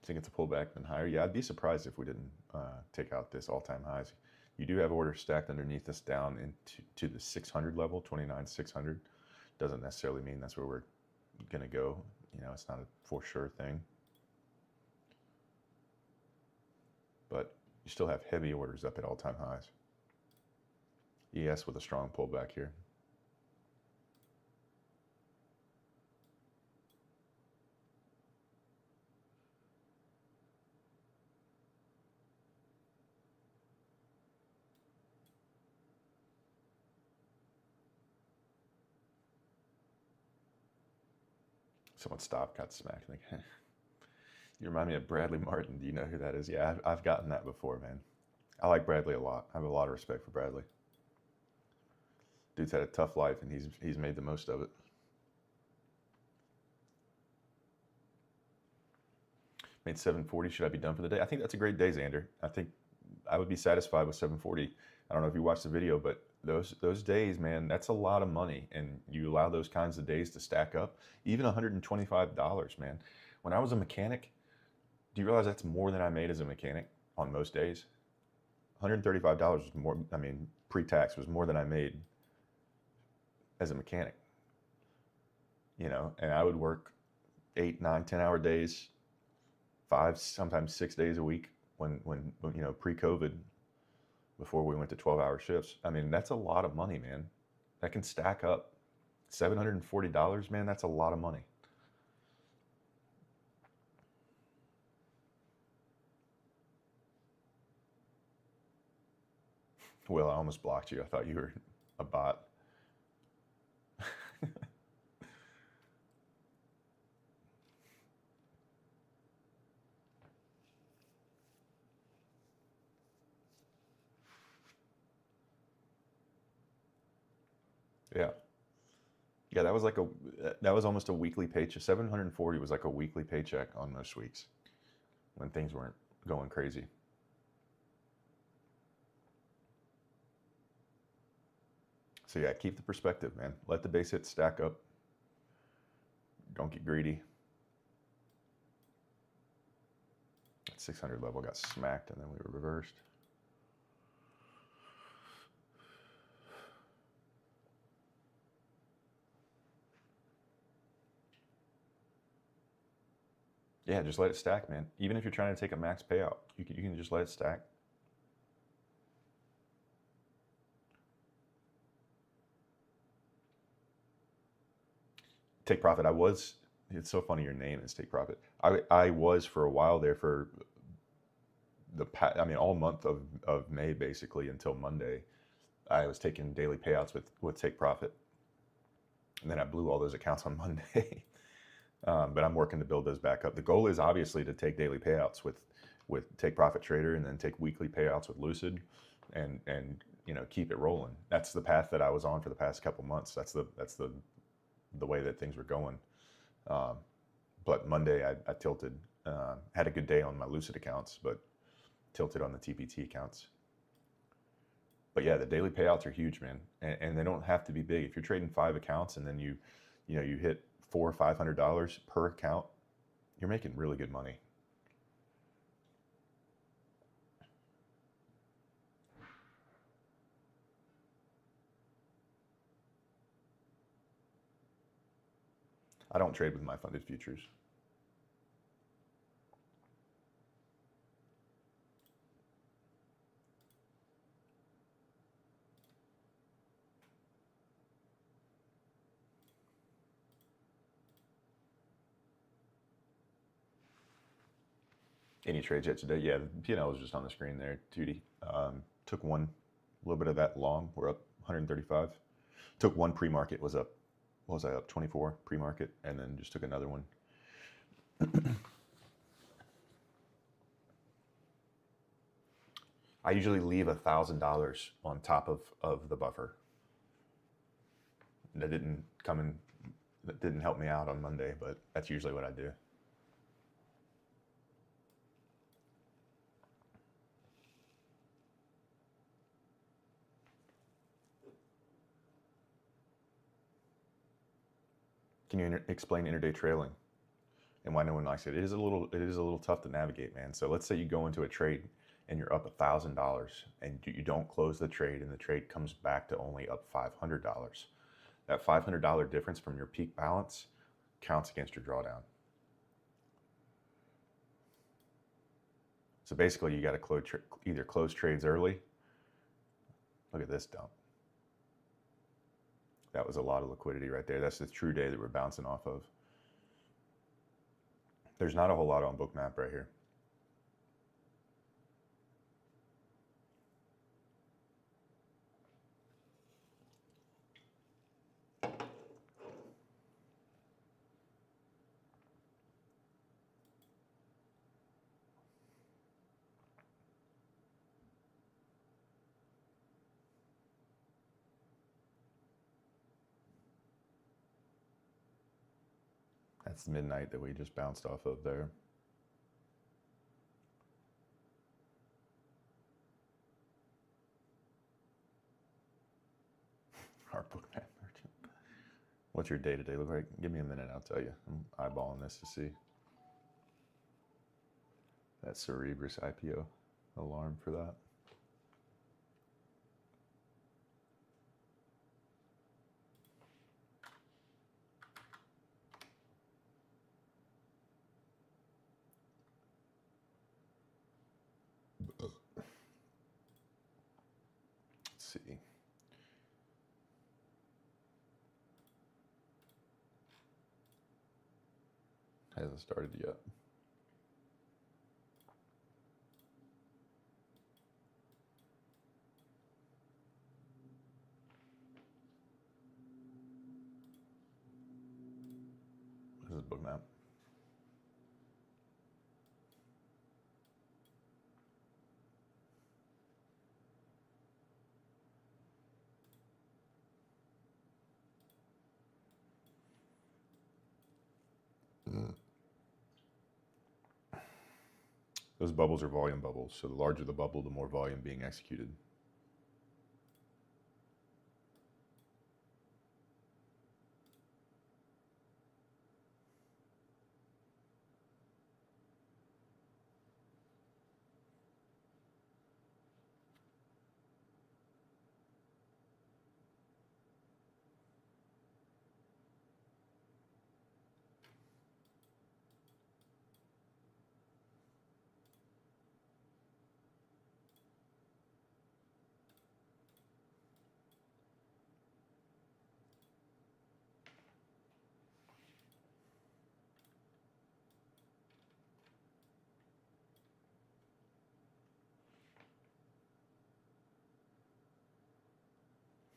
Think it's a pullback and higher? Yeah, I'd be surprised if we didn't take out this all-time highs. You do have orders stacked underneath us down into the 600 level, 29,600. Doesn't necessarily mean that's where we're gonna go. You know, it's not a for sure thing. But you still have heavy orders up at all-time highs. ES with a strong pullback here. Someone stopped, got smacked. Like, you remind me of Bradley Martin. Do you know who that is? Yeah, I've gotten that before, man. I like Bradley a lot. I have a lot of respect for Bradley. Dude's had a tough life, and he's made the most of it. Made 740. Should I be done for the day? I think that's a great day, Xander. I think I would be satisfied with 740. I don't know if you watched the video, but those days, man, that's a lot of money, and you allow those kinds of days to stack up. Even $125, man. When I was a mechanic, do you realize that's more than I made as a mechanic on most days? $135 was more. I mean, pre-tax was more than I made as a mechanic. You know, and I would work 8, 9, 10-hour days, 5, sometimes 6 days a week when you know, pre-COVID, before we went to 12-hour shifts. I mean, that's a lot of money, man. That can stack up. $740, man, that's a lot of money. Well, I almost blocked you. I thought you were a bot. Yeah. Yeah, that was almost a weekly paycheck. 740 was like a weekly paycheck on most weeks when things weren't going crazy. So yeah, keep the perspective, man. Let the base hits stack up. Don't get greedy. That 600 level got smacked and then we were reversed. Yeah, just let it stack, man. Even if you're trying to take a max payout, you can just let it stack. Take profit. It's so funny your name is Take Profit. I was for a while there for all month of May basically until Monday. I was taking daily payouts with Take Profit. And then I blew all those accounts on Monday. But I'm working to build those back up. The goal is obviously to take daily payouts with Take Profit Trader, and then take weekly payouts with Lucid, and keep it rolling. That's the path that I was on for the past couple months. That's the way that things were going. But Monday I tilted. Had a good day on my Lucid accounts, but tilted on the TPT accounts. But yeah, the daily payouts are huge, man, and they don't have to be big. If you're trading 5 accounts and then you hit $400 or $500 per account, you're making really good money. I don't trade with my funded futures. Any trades yet today? Yeah, the P&L was just on the screen there, 2D. Took one, a little bit of that long. We're up 135. Took one pre-market, was up, what was I up, 24 pre-market, and then just took another one. I usually leave $1,000 on top of the buffer. That didn't help me out on Monday, but that's usually what I do. Can you explain intraday trailing and why no one likes it? It is a little tough to navigate, man. So let's say you go into a trade and you're up $1,000 and you don't close the trade, and the trade comes back to only up $500. That $500 difference from your peak balance counts against your drawdown. So basically, you got to either close trades early. Look at this dump. That was a lot of liquidity right there. That's the true day that we're bouncing off of. There's not a whole lot on Bookmap right here. That's midnight that we just bounced off of there. Our Bookmap merchant. What's your day-to-day look like? Give me a minute, I'll tell you. I'm eyeballing this to see. That Cerebras IPO alarm for that. Let's see. Hasn't started yet. This is Bookmap. Those bubbles are volume bubbles. So the larger the bubble, the more volume being executed.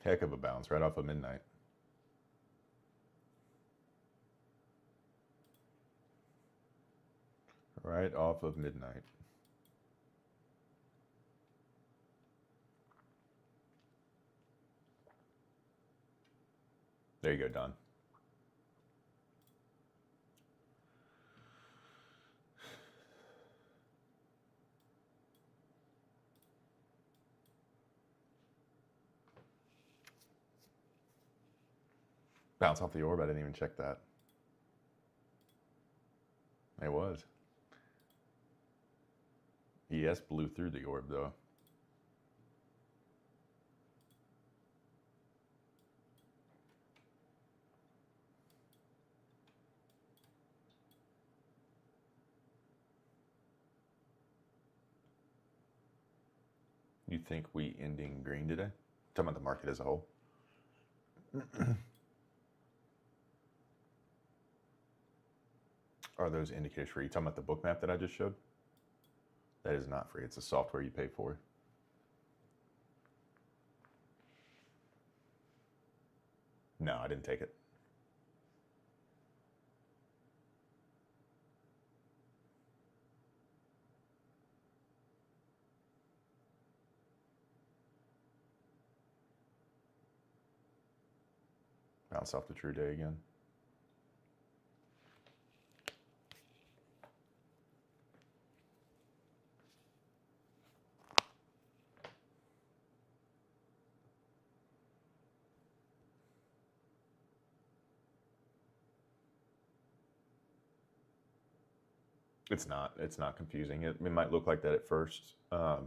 Heck of a bounce right off of midnight. Right off of midnight. There you go, Don. Bounce off the orb. I didn't even check that. It was. ES blew through the orb, though. You think we ending green today? Talking about the market as a whole. Are those indicators free? You talking about the book map that I just showed? That is not free. It's a software you pay for. No, I didn't take it. Bounce off the true day again. It's not. It's not confusing. It might look like that at first, but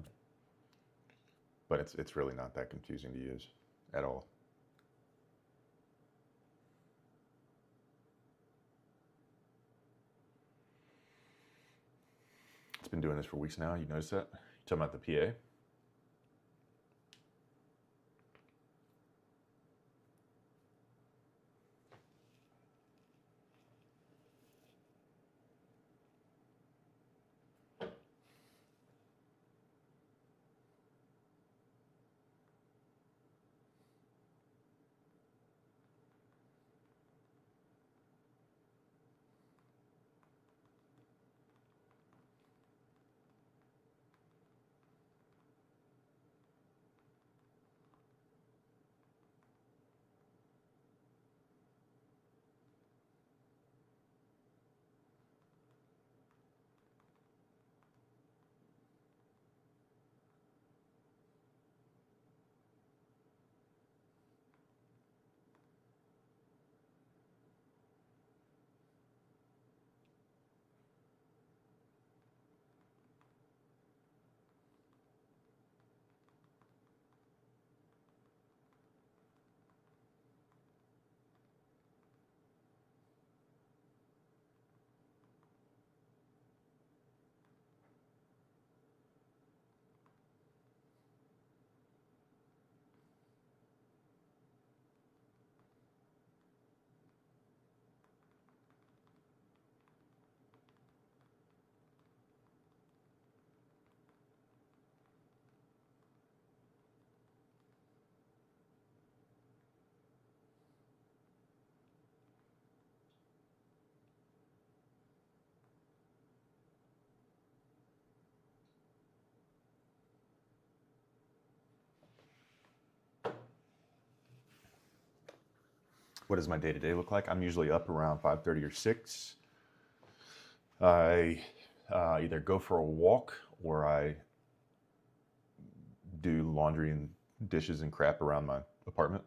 it's really not that confusing to use at all. It's been doing this for weeks now. You notice that? You talking about the PA? What does my day-to-day look like? I'm usually up around 5:30 or 6. I either go for a walk or I do laundry and dishes and crap around my apartment.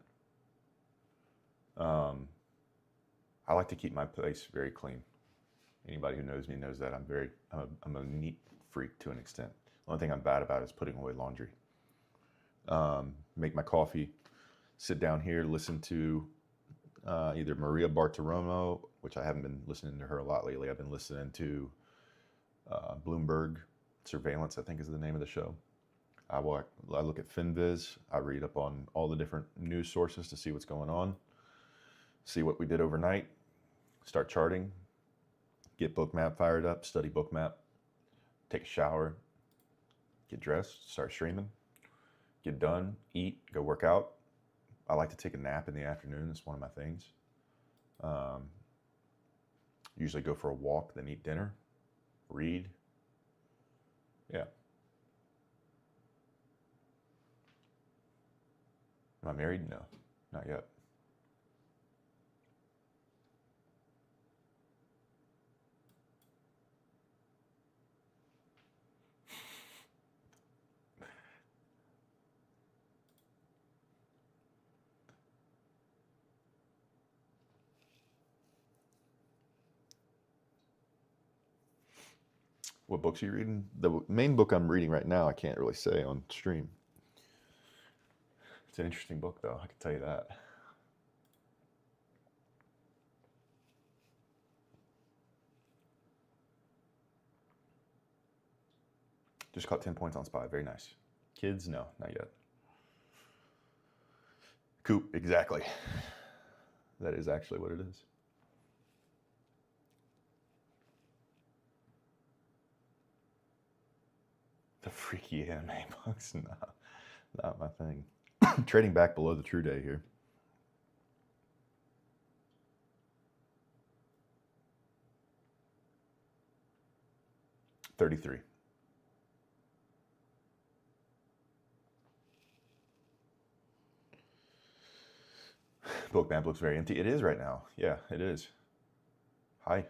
I like to keep my place very clean. Anybody who knows me knows that I'm a neat freak to an extent. The only thing I'm bad about is putting away laundry. Make my coffee, sit down here, listen to either Maria Bartiromo, which I haven't been listening to her a lot lately. I've been listening to Bloomberg Surveillance, I think is the name of the show. I look at FinViz. I read up on all the different news sources to see what's going on, see what we did overnight, start charting, get Bookmap fired up, study Bookmap, take a shower, get dressed, start streaming, get done, eat, go work out, I like to take a nap in the afternoon. That's one of my things. Usually go for a walk, then eat dinner, read. Yeah. Am I married? No, not yet. What books are you reading? The main book I'm reading right now, I can't really say on stream. It's an interesting book, though. I can tell you that. Just caught 10 points on Spy. Very nice. Kids? No, not yet. Coop, exactly. That is actually what it is. The freaky anime books? Not my thing. Trading back below the true day here. $33. Bookmap looks very empty. It is right now. Yeah, it is. Hi.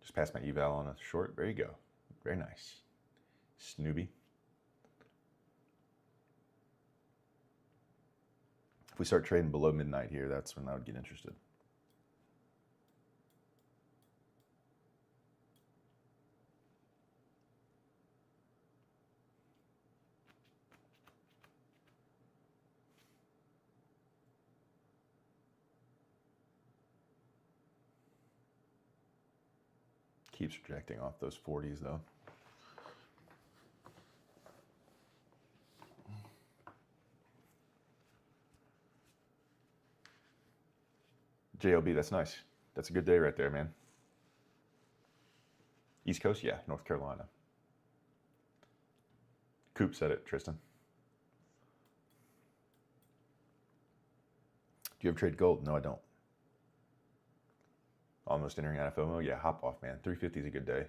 Just passed my eval on a short. There you go. Very nice. Snoopy. If we start trading below midnight here, that's when I would get interested. Keeps rejecting off those 40s though. JLB, that's nice. That's a good day right there, man. East Coast? Yeah, North Carolina. Coop said it, Tristan. Do you ever trade gold? No, I don't. Almost entering out of FOMO? Yeah, hop off, man. 350 is a good day.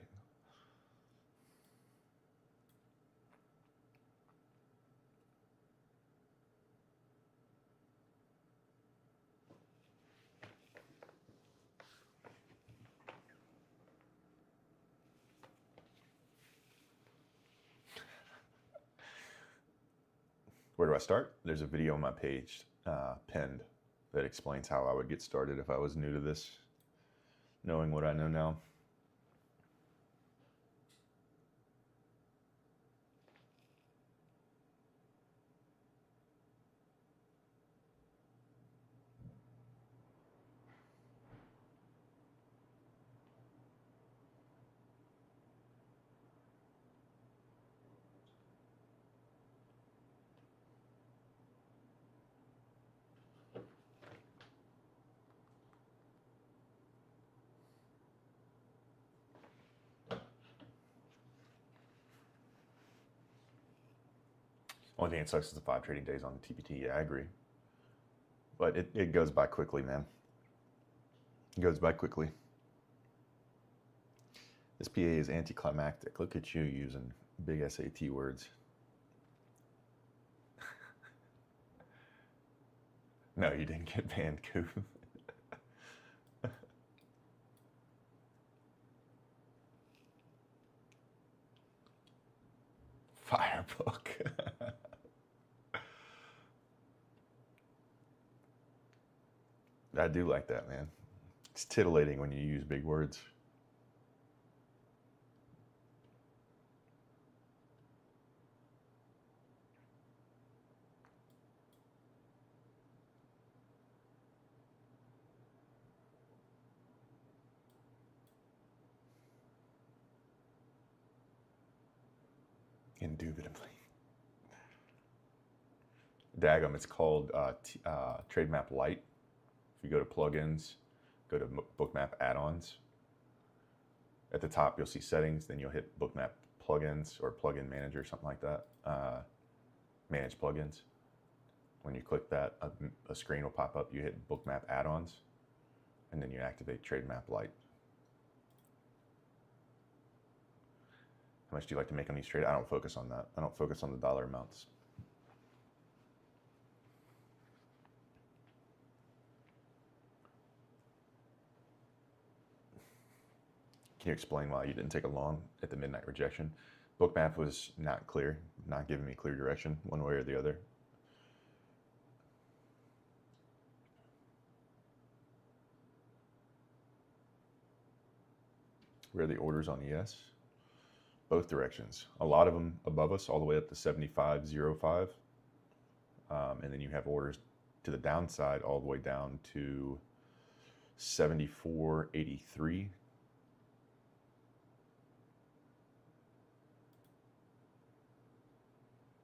Where do I start? There's a video on my page pinned that explains how I would get started if I was new to this, knowing what I know now. Only thing that sucks is the 5 trading days on the TPT. Yeah, I agree. But it goes by quickly, man. It goes by quickly. This PA is anticlimactic. Look at you using big SAT words. No, you didn't get banned, Coop. Firebook. I do like that, man. It's titillating when you use big words. Indubitably. Dagum, it's called TradeMap Lite. If you go to plugins, go to Bookmap add-ons. At the top, you'll see settings, then you'll hit Bookmap plugins or plugin manager, something like that. Manage plugins. When you click that, a screen will pop up. You hit Bookmap add-ons, and then you activate TradeMap Lite. How much do you like to make on each trade? I don't focus on that. I don't focus on the dollar amounts. Can you explain why you didn't take a long at the midnight rejection? Bookmap was not clear, not giving me clear direction one way or the other. Where are the orders on ES? Both directions. A lot of them above us, all the way up to 75.05. And then you have orders to the downside all the way down to 74.83.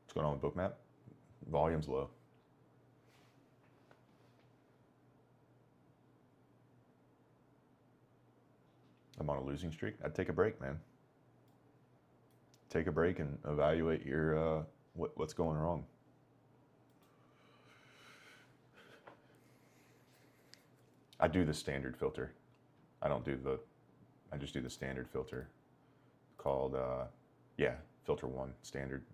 What's going on with Bookmap? Volume's low. I'm on a losing streak. I'd take a break, man. Take a break and evaluate your what's going wrong. I do the standard filter. I just do the standard filter called, filter 1, standard.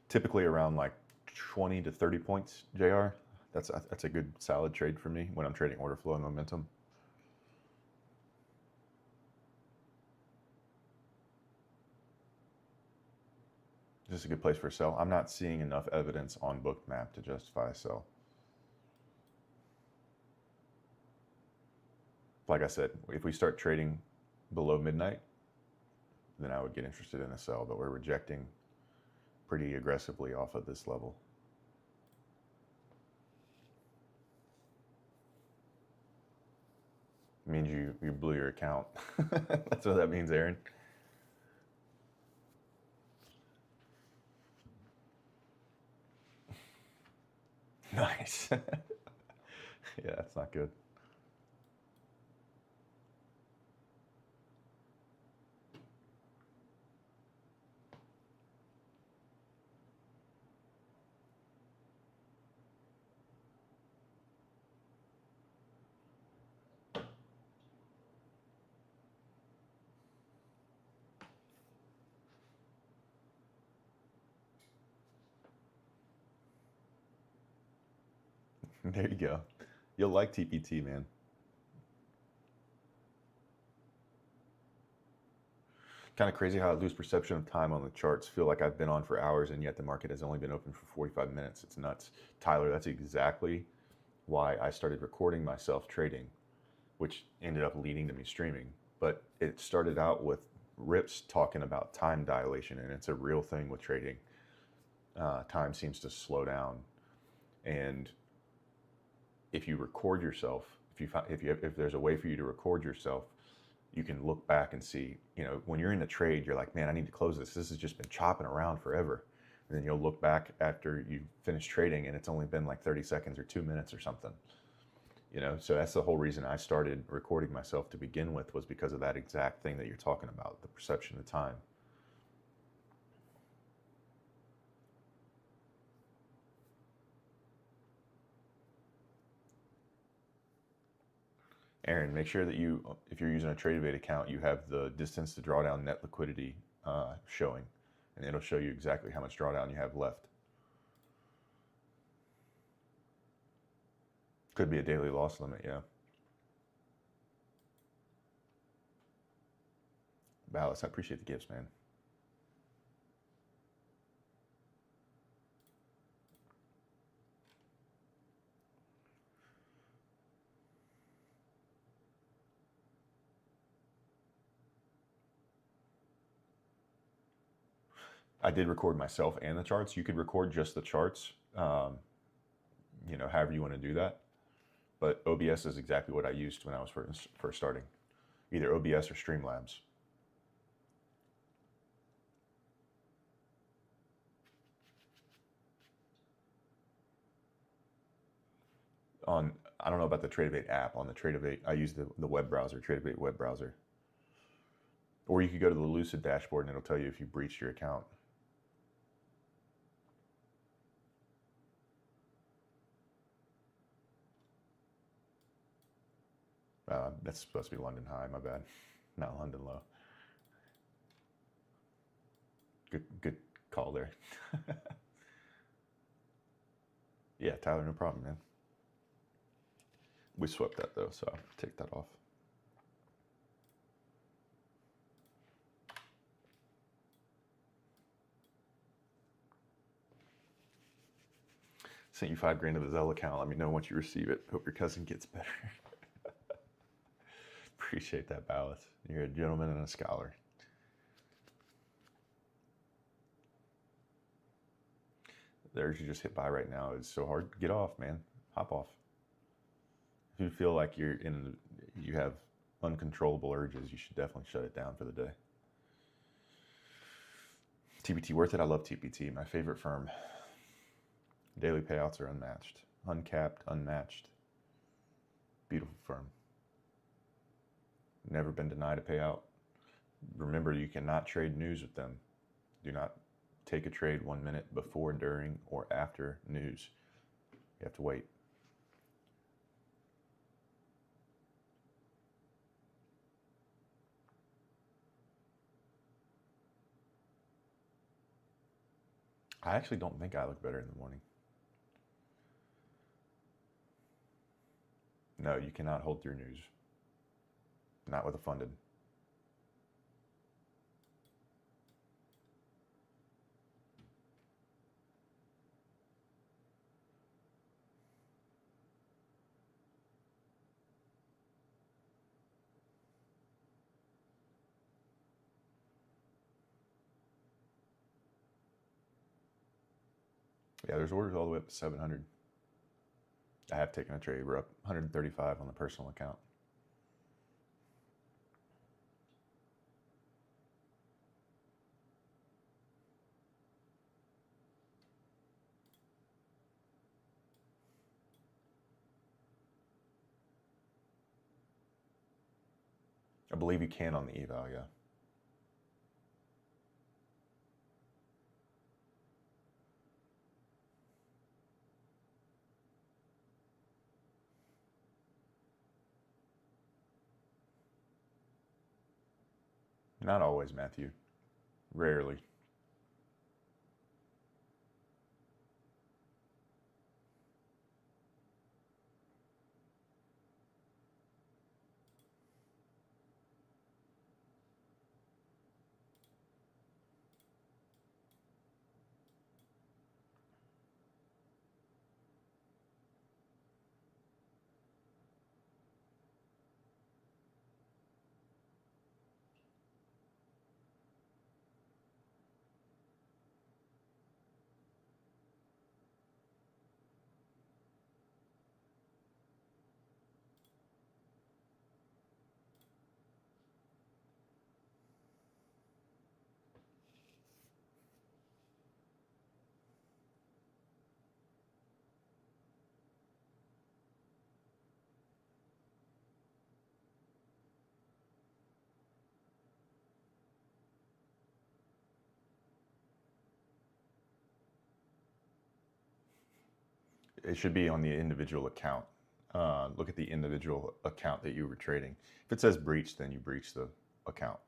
Typically around like 20 to 30 points, JR. That's a good solid trade for me when I'm trading order flow and momentum. Is this a good place for a sell? I'm not seeing enough evidence on Bookmap to justify a sell. Like I said, if we start trading below midnight, then I would get interested in a sell, but we're rejecting pretty aggressively off of this level. It means you blew your account. That's what that means, Aaron. Nice. Yeah, that's not good. There you go. You'll like TPT, man. Kind of crazy how I lose perception of time on the charts. Feel like I've been on for hours and yet the market has only been open for 45 minutes. It's nuts. Tyler, that's exactly why I started recording myself trading, which ended up leading to me streaming. But it started out with Rips talking about time dilation, and it's a real thing with trading. Time seems to slow down, and if you record yourself, if there's a way for you to record yourself, you can look back and see, when you're in a trade, you're like, man, I need to close this. This has just been chopping around forever. And then you'll look back after you finish trading and it's only been like 30 seconds or 2 minutes or something. So that's the whole reason I started recording myself to begin with, was because of that exact thing that you're talking about, the perception of time. Aaron, make sure that if you're using a TradeAvate account, you have the distance to drawdown net liquidity showing, and it'll show you exactly how much drawdown you have left. Could be a daily loss limit, yeah. Ballas, I appreciate the gifts, man. I did record myself and the charts. You could record just the charts, however you want to do that. but OBS is exactly what I used when I was first starting, either OBS or Streamlabs. I don't know about the Tradeovate app. On the Tradeovate, I use the web browser, Tradeovate web browser. Or you could go to the Lucid dashboard and it'll tell you if you breached your account. That's supposed to be London High, my bad. Not London Low. Good call there. Yeah, Tyler, no problem, man. We swept that though, so I'll take that off. Sent you $5,000 to the Zelle account. Let me know once you receive it. Hope your cousin gets better. Appreciate that, Ballas. You're a gentleman and a scholar. The urge you just hit by right now is so hard. Get off, man. Hop off. If you feel like you have uncontrollable urges, you should definitely shut it down for the day. TPT worth it? I love TPT. My favorite firm. Daily payouts are unmatched. Uncapped, unmatched. Beautiful firm. Never been denied a payout. Remember, you cannot trade news with them. Do not take a trade 1 minute before, during, or after news. You have to wait. I actually don't think I look better in the morning. No, you cannot hold through news. Not with a funded. Yeah, there's orders all the way up to 700. I have taken a trade. We're up 135 on the personal account. I believe you can on the eval, yeah. Not always, Matthew. Rarely. It should be on the individual account. Look at the individual account that you were trading. If it says breach, then you breach the account.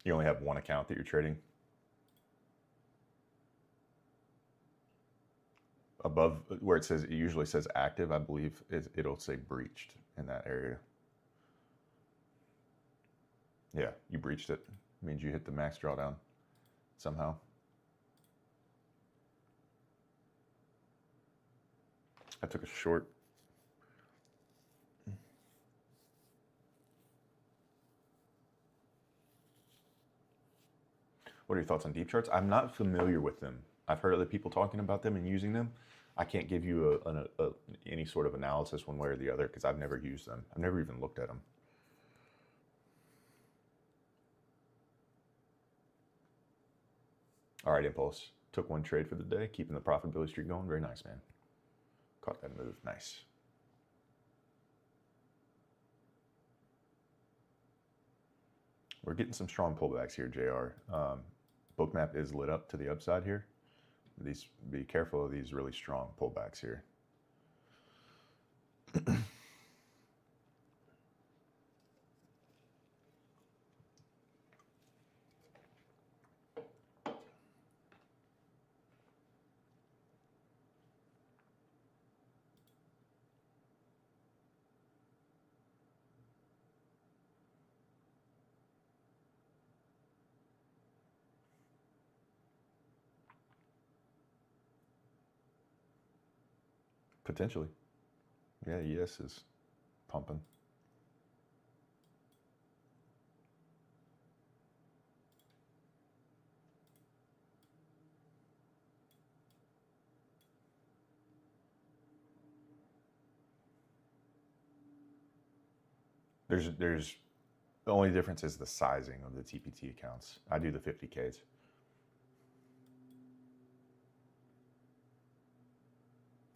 You only have one account that you're trading. Above where it says, it usually says active, I believe it'll say breached in that area. Yeah, you breached it. It means you hit the max drawdown somehow. I took a short. What are your thoughts on deep charts? I'm not familiar with them. I've heard other people talking about them and using them. I can't give you any sort of analysis one way or the other because I've never used them. I've never even looked at them. All right, Impulse. Took one trade for the day, keeping the profitability streak going. Very nice, man. Caught that move. Nice. We're getting some strong pullbacks here, JR. Bookmap is lit up to the upside here. Be careful of these really strong pullbacks here. Potentially. Yeah, ES is pumping. There's the only difference is the sizing of the TPT accounts. I do the 50Ks.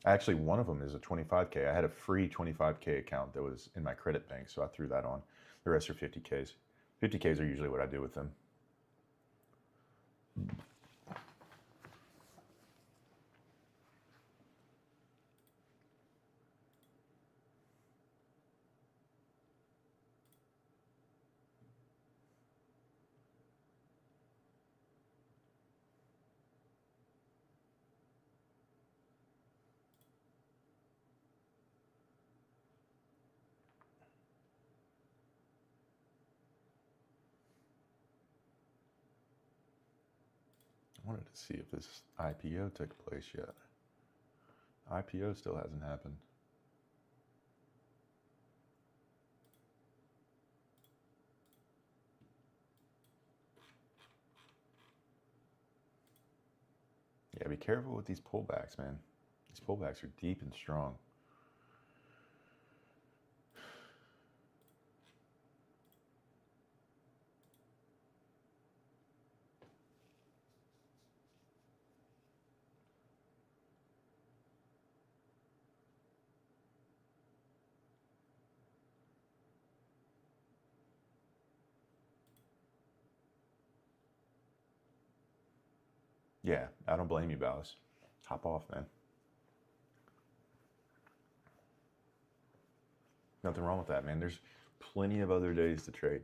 Actually, one of them is a 25K. I had a free 25K account that was in my credit bank, so I threw that on. The rest are 50Ks. 50Ks are usually what I do with them. I wanted to see if this IPO took place yet. IPO still hasn't happened. Yeah, be careful with these pullbacks, man. These pullbacks are deep and strong. Yeah, I don't blame you, Ballas. Hop off, man. Nothing wrong with that, man. There's plenty of other days to trade.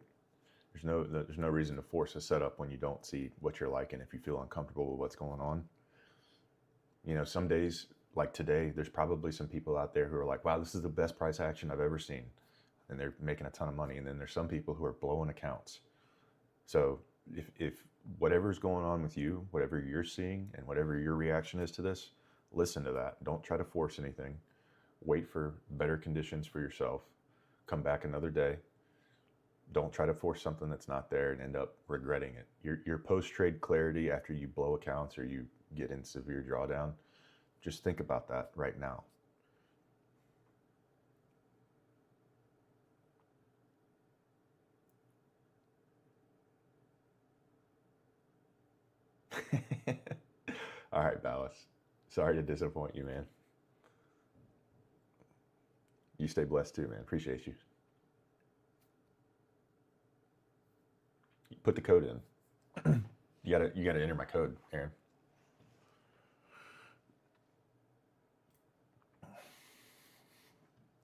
There's no reason to force a setup when you don't see what you're liking. If you feel uncomfortable with what's going on, you know, some days like today, there's probably some people out there who are like, "Wow, this is the best price action I've ever seen," and they're making a ton of money. And then there's some people who are blowing accounts. So if whatever's going on with you, whatever you're seeing, and whatever your reaction is to this, listen to that. Don't try to force anything. Wait for better conditions for yourself. Come back another day. Don't try to force something that's not there and end up regretting it. Your post-trade clarity after you blow accounts or you get in severe drawdown, just think about that right now. All right, Ballas. Sorry to disappoint you, man. You stay blessed too, man. Appreciate you. Put the code in. You gotta enter my code, Aaron.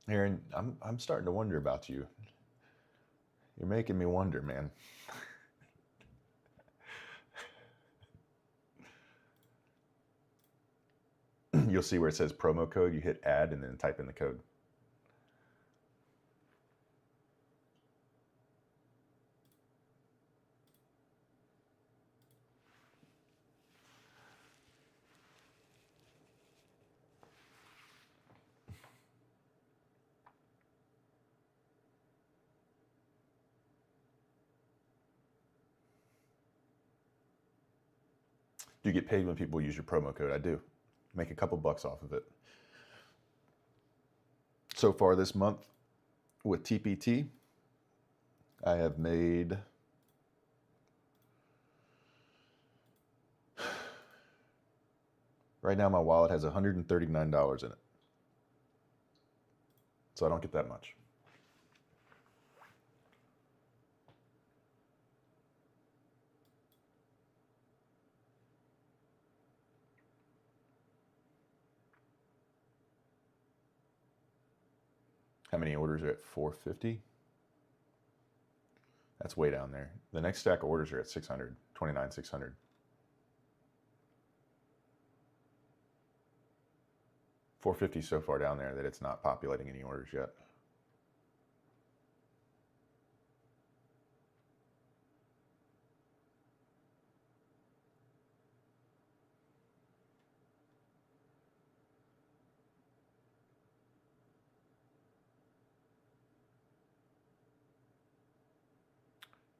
Aaron, I'm starting to wonder about you. You're making me wonder, man. You'll see where it says promo code. You hit add and then type in the code. Do you get paid when people use your promo code? I do. make a couple bucks off of it. So far this month with TPT, I have made right now my wallet has $139 in it. So I don't get that much. How many orders are at 450? That's way down there. The next stack of orders are at 600, 29,600. 450 so far down there that it's not populating any orders yet.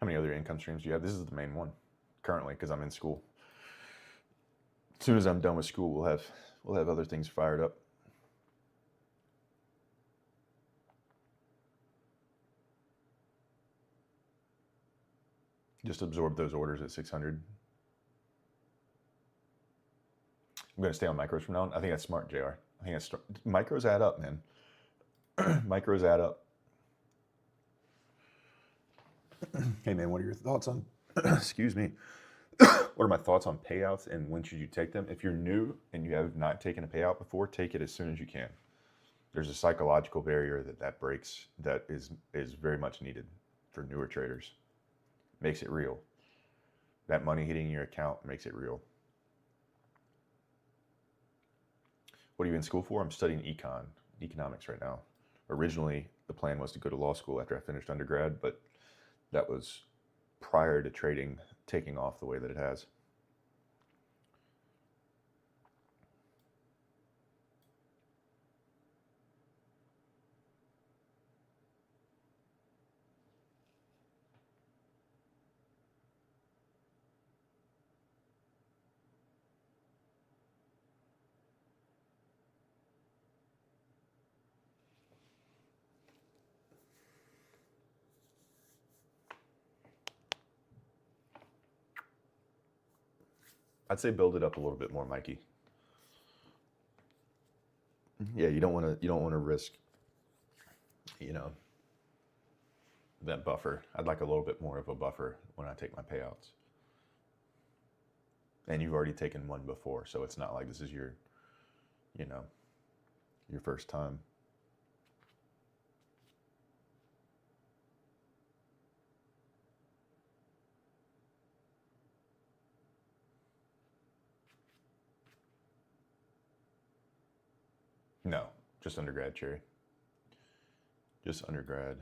How many other income streams do you have? This is the main one currently because I'm in school. As soon as I'm done with school, we'll have other things fired up. Just absorb those orders at 600. I'm going to stay on micros from now on. I think that's smart, JR. I think that's micros add up, man. Micros add up. Hey, man, what are your thoughts on, excuse me, what are my thoughts on payouts and when should you take them? If you're new and you have not taken a payout before, take it as soon as you can. There's a psychological barrier that breaks that is very much needed for newer traders. Makes it real. That money hitting your account makes it real. What are you in school for? I'm studying economics right now. Originally, the plan was to go to law school after I finished undergrad, but that was prior to trading taking off the way that it has. I'd say build it up a little bit more, Mikey. Yeah, you don't want to risk, that buffer. I'd like a little bit more of a buffer when I take my payouts. And you've already taken one before, so it's not like this is your first time. No, just undergrad, Cherry. Just undergrad.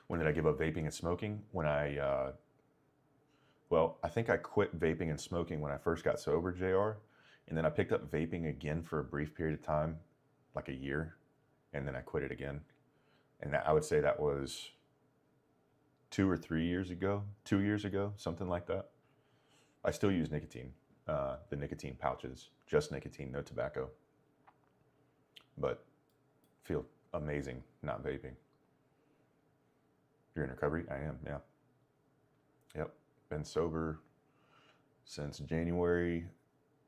When did I give up vaping and smoking? When I think I quit vaping and smoking when I first got sober, JR. And then I picked up vaping again for a brief period of time, like a year. And then I quit it again. And I would say that was 2 or 3 years ago, 2 years ago, something like that. I still use nicotine, the nicotine pouches, just nicotine, no tobacco. But feel amazing not vaping. You're in recovery? I am, yeah. Yep, been sober since January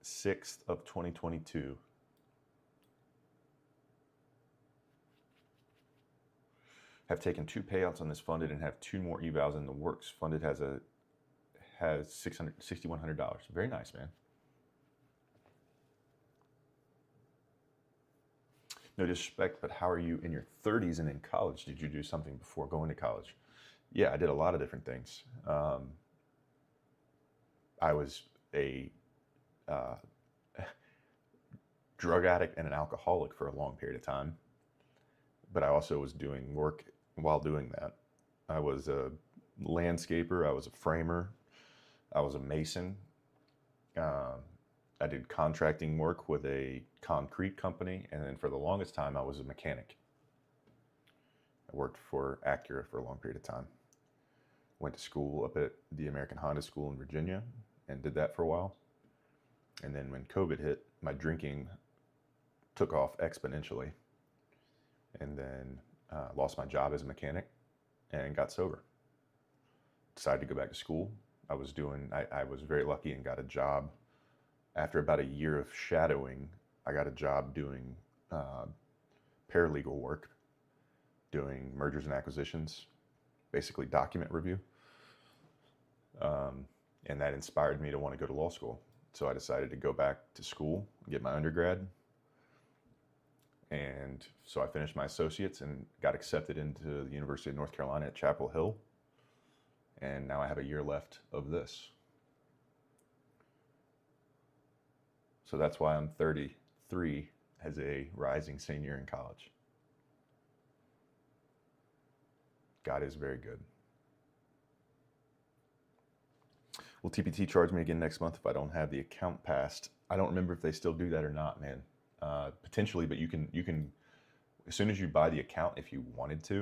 6th of 2022. Have taken 2 payouts on this funded and have 2 more evals in the works. Funded has $6,100. Very nice, man. No disrespect, but how are you in your 30s and in college? Did you do something before going to college? Yeah, I did a lot of different things. I was a drug addict and an alcoholic for a long period of time, but I also was doing work while doing that. I was a landscaper, I was a framer, I was a mason, I did contracting work with a concrete company, and then for the longest time, I was a mechanic. I worked for Acura for a long period of time. Went to school up at the American Honda School in Virginia and did that for a while. And then when COVID hit, my drinking took off exponentially. And then lost my job as a mechanic and got sober. Decided to go back to school. I was very lucky and got a job. After about a year of shadowing, I got a job doing paralegal work, doing mergers and acquisitions, basically document review. And that inspired me to want to go to law school. So I decided to go back to school, get my undergrad. And so I finished my associates and got accepted into the University of North Carolina at Chapel Hill. And now I have a year left of this. So that's why I'm 33 as a rising senior in college. God is very good. Will TPT charge me again next month if I don't have the account passed? I don't remember if they still do that or not, man. Potentially, but you can, as soon as you buy the account, if you wanted to,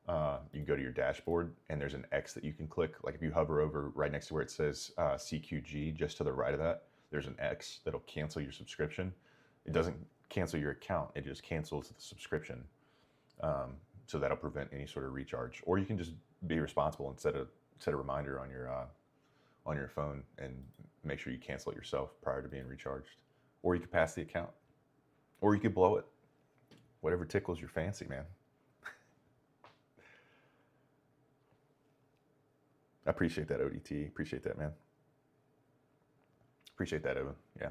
you can go to your dashboard and there's an X that you can click. Like if you hover over right next to where it says CQG, just to the right of that, there's an X that'll cancel your subscription. It doesn't cancel your account, it just cancels the subscription. So that'll prevent any sort of recharge. Or you can just be responsible and set a reminder on your phone and make sure you cancel it yourself prior to being recharged. Or you could pass the account. Or you could blow it. Whatever tickles your fancy, man. I appreciate that, ODT. Appreciate that, man. Appreciate that, Evan. Yeah.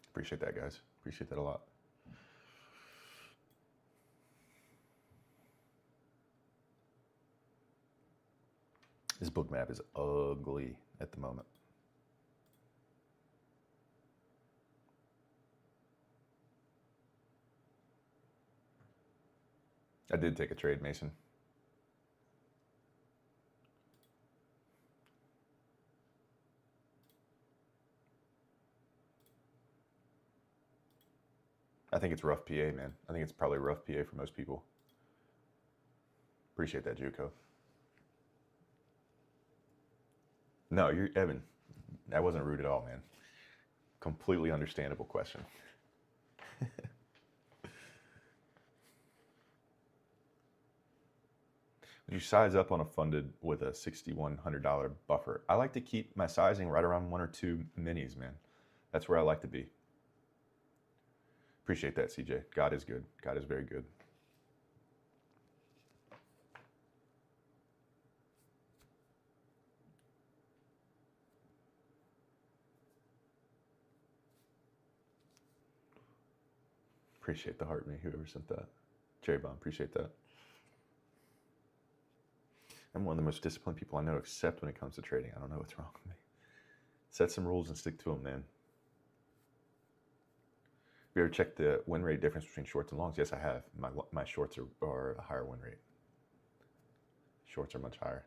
Appreciate that, guys. Appreciate that a lot. This book map is ugly at the moment. I did take a trade, Mason. I think it's rough PA, man. I think it's probably rough PA for most people. Appreciate that, Juco. No, you're Evan. That wasn't rude at all, man. Completely understandable question. Would you size up on a funded with a $6,100 buffer? I like to keep my sizing right around 1 or 2 minis, man. That's where I like to be. Appreciate that, CJ. God is good. God is very good. Appreciate the heart, me, whoever sent that. Cherry Bomb, appreciate that. I'm one of the most disciplined people I know, except when it comes to trading. I don't know what's wrong with me. Set some rules and stick to them, man. Have you ever checked the win rate difference between shorts and longs? Yes, I have. My shorts are a higher win rate. Shorts are much higher.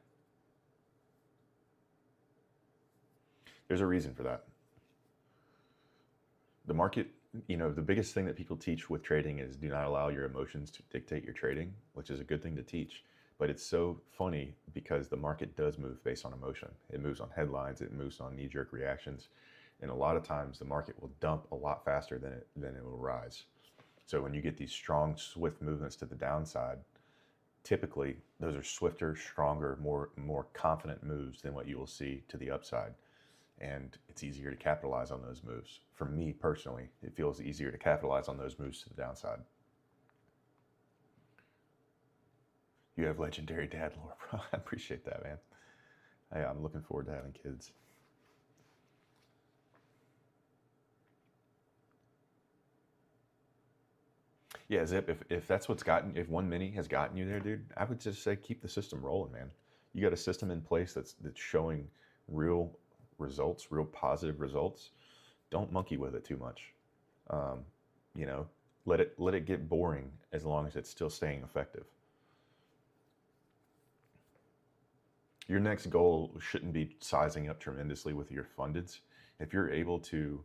There's a reason for that. The market, the biggest thing that people teach with trading is do not allow your emotions to dictate your trading, which is a good thing to teach. But it's so funny because the market does move based on emotion. It moves on headlines, it moves on knee-jerk reactions. And a lot of times the market will dump a lot faster than it will rise. So when you get these strong, swift movements to the downside, typically those are swifter, stronger, more confident moves than what you will see to the upside. And it's easier to capitalize on those moves. For me personally, it feels easier to capitalize on those moves to the downside. You have legendary dad lore, bro. I appreciate that, man. Hey, I'm looking forward to having kids. Yeah, Zip, if that's what's if one mini has gotten you there, dude, I would just say keep the system rolling, man. You got a system in place that's showing real results, real positive results. Don't monkey with it too much. Let it get boring as long as it's still staying effective. Your next goal shouldn't be sizing up tremendously with your fundeds. If you're able to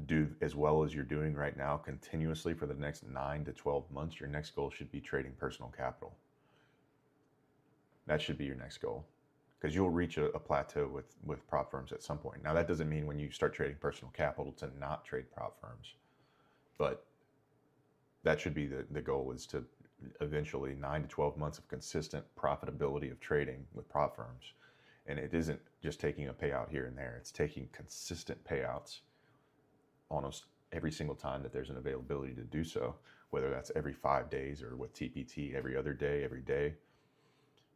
do as well as you're doing right now continuously for the next 9 to 12 months, your next goal should be trading personal capital. That should be your next goal, because you'll reach a plateau with prop firms at some point. Now, that doesn't mean when you start trading personal capital to not trade prop firms, but that should be the goal, is to eventually 9 to 12 months of consistent profitability of trading with prop firms. And it isn't just taking a payout here and there. It's taking consistent payouts almost every single time that there's an availability to do so, whether that's every 5 days or with TPT every other day, every day.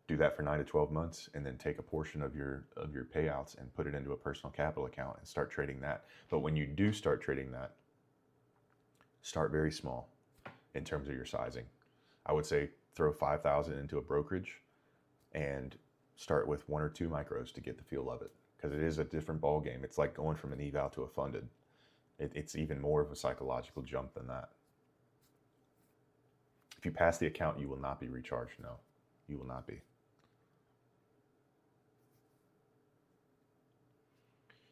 Do that for 9 to 12 months, and then take a portion of your payouts and put it into a personal capital account and start trading that. But when you do start trading that, start very small in terms of your sizing. I would say throw 5,000 into a brokerage and start with 1 or 2 micros to get the feel of it, because it is a different ball game. It's like going from an eval to a funded. It's even more of a psychological jump than that. If you pass the account, you will not be recharged. No, you will not be.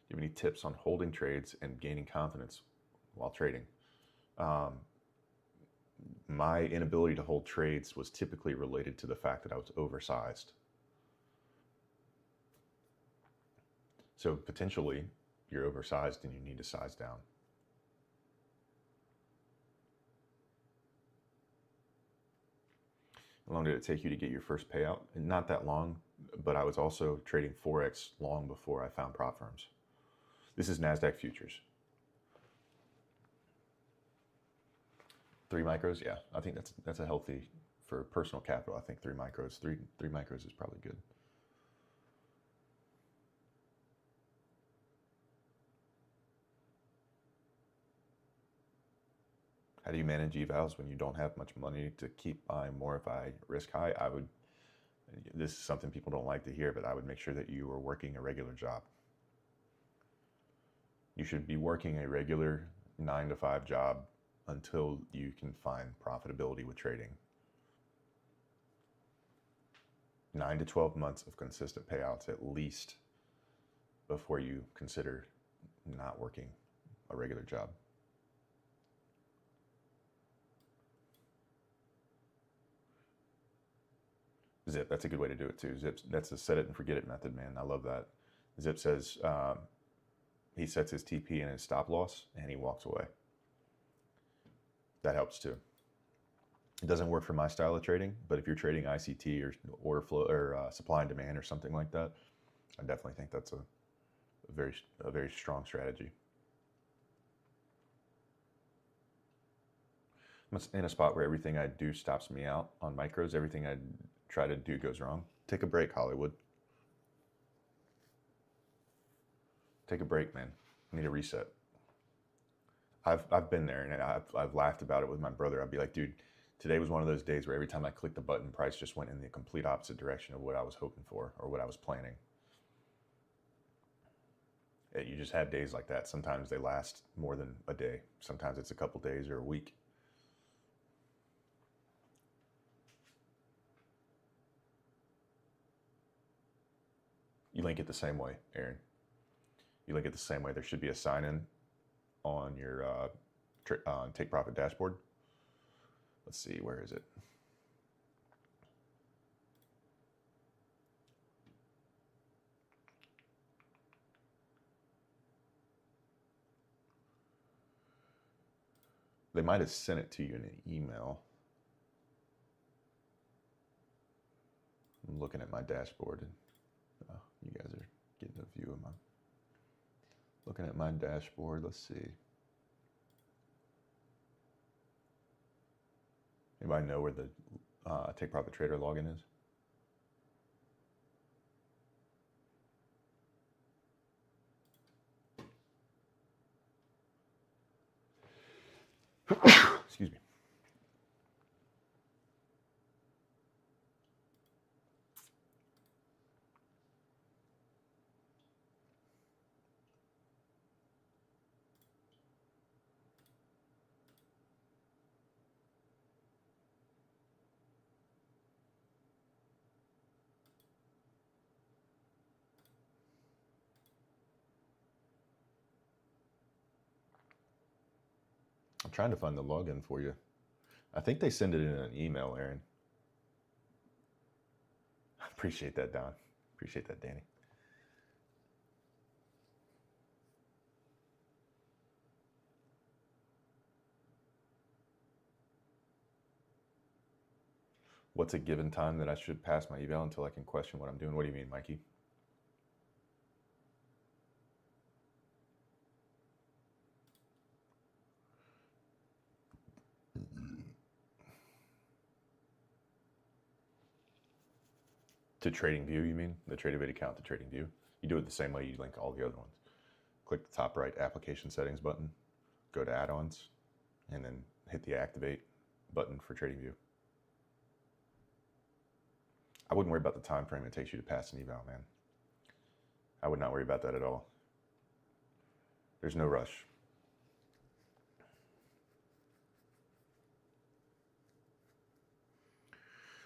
Do you have any tips on holding trades and gaining confidence while trading? My inability to hold trades was typically related to the fact that I was oversized. So potentially you're oversized and you need to size down. How long did it take you to get your first payout? Not that long, but I was also trading Forex long before I found prop firms. This is NASDAQ futures. 3 micros, yeah. I think that's a healthy, for personal capital. I think 3 micros. Three micros is probably good. How do you manage evals when you don't have much money to keep buying more if I risk high? This is something people don't like to hear, but I would make sure that you are working a regular job. You should be working a regular 9 to 5 job until you can find profitability with trading. 9 to 12 months of consistent payouts at least before you consider not working a regular job. Zip, that's a good way to do it too. Zip, that's a set it and forget it method, man. I love that. Zip says he sets his TP and his stop loss and he walks away. That helps too. It doesn't work for my style of trading, but if you're trading ICT or order flow or supply and demand or something like that, I definitely think that's a very strong strategy. I'm in a spot where everything I do stops me out on micros. Everything I try to do goes wrong. Take a break, Hollywood. Take a break, man. I need a reset. I've been there, and I've laughed about it with my brother. I'd be like, dude, today was one of those days where every time I clicked the button, price just went in the complete opposite direction of what I was hoping for or what I was planning. You just have days like that. Sometimes they last more than a day. Sometimes it's a couple days or a week. You link it the same way, Aaron. You link it the same way. There should be a sign-in on your Take Profit dashboard. Let's see, where is it? They might have sent it to you in an email. I'm looking at my dashboard, and you guys are getting a view of my. Looking at my dashboard, let's see. Anybody know where the Take Profit Trader login is? Excuse me. I'm trying to find the login for you. I think they send it in an email, Aaron. Appreciate that, Don. Appreciate that, Danny. What's a given time that I should pass my eval until I can question what I'm doing? What do you mean, Mikey? To TradingView, you mean? The TradingView account to TradingView? You do it the same way you link all the other ones. Click the top right application settings button, go to add-ons, and then hit the activate button for TradingView. I wouldn't worry about the time frame it takes you to pass an eval, man. I would not worry about that at all. There's no rush.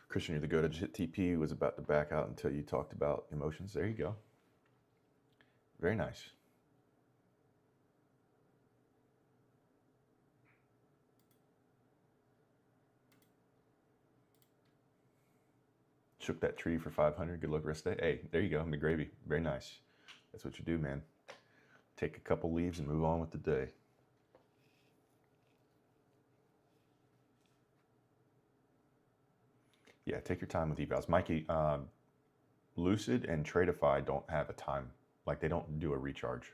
Christian, you're the go to hit TP, was about to back out until you talked about emotions. There you go. Very nice. Shook that tree for 500. Good luck rest day. Hey, there you go. McGravy. Very nice. That's what you do, man. Take a couple leaves and move on with the day. Yeah, take your time with evals. Mikey, Lucid and Tradeify don't have a time. Like, they don't do a recharge.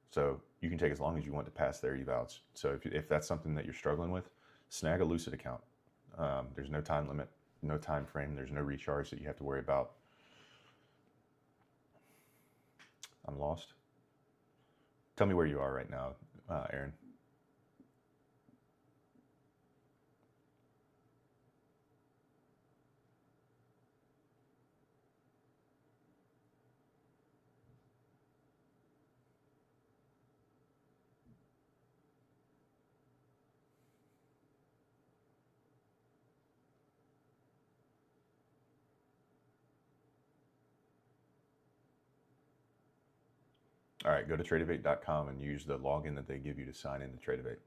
So you can take as long as you want to pass their evals. So if that's something that you're struggling with, snag a Lucid account. There's no time limit, no time frame. There's no recharge that you have to worry about. I'm lost. Tell me where you are right now, Aaron. All right, go to tradeovate.com and use the login that they give you to sign into Tradeovate.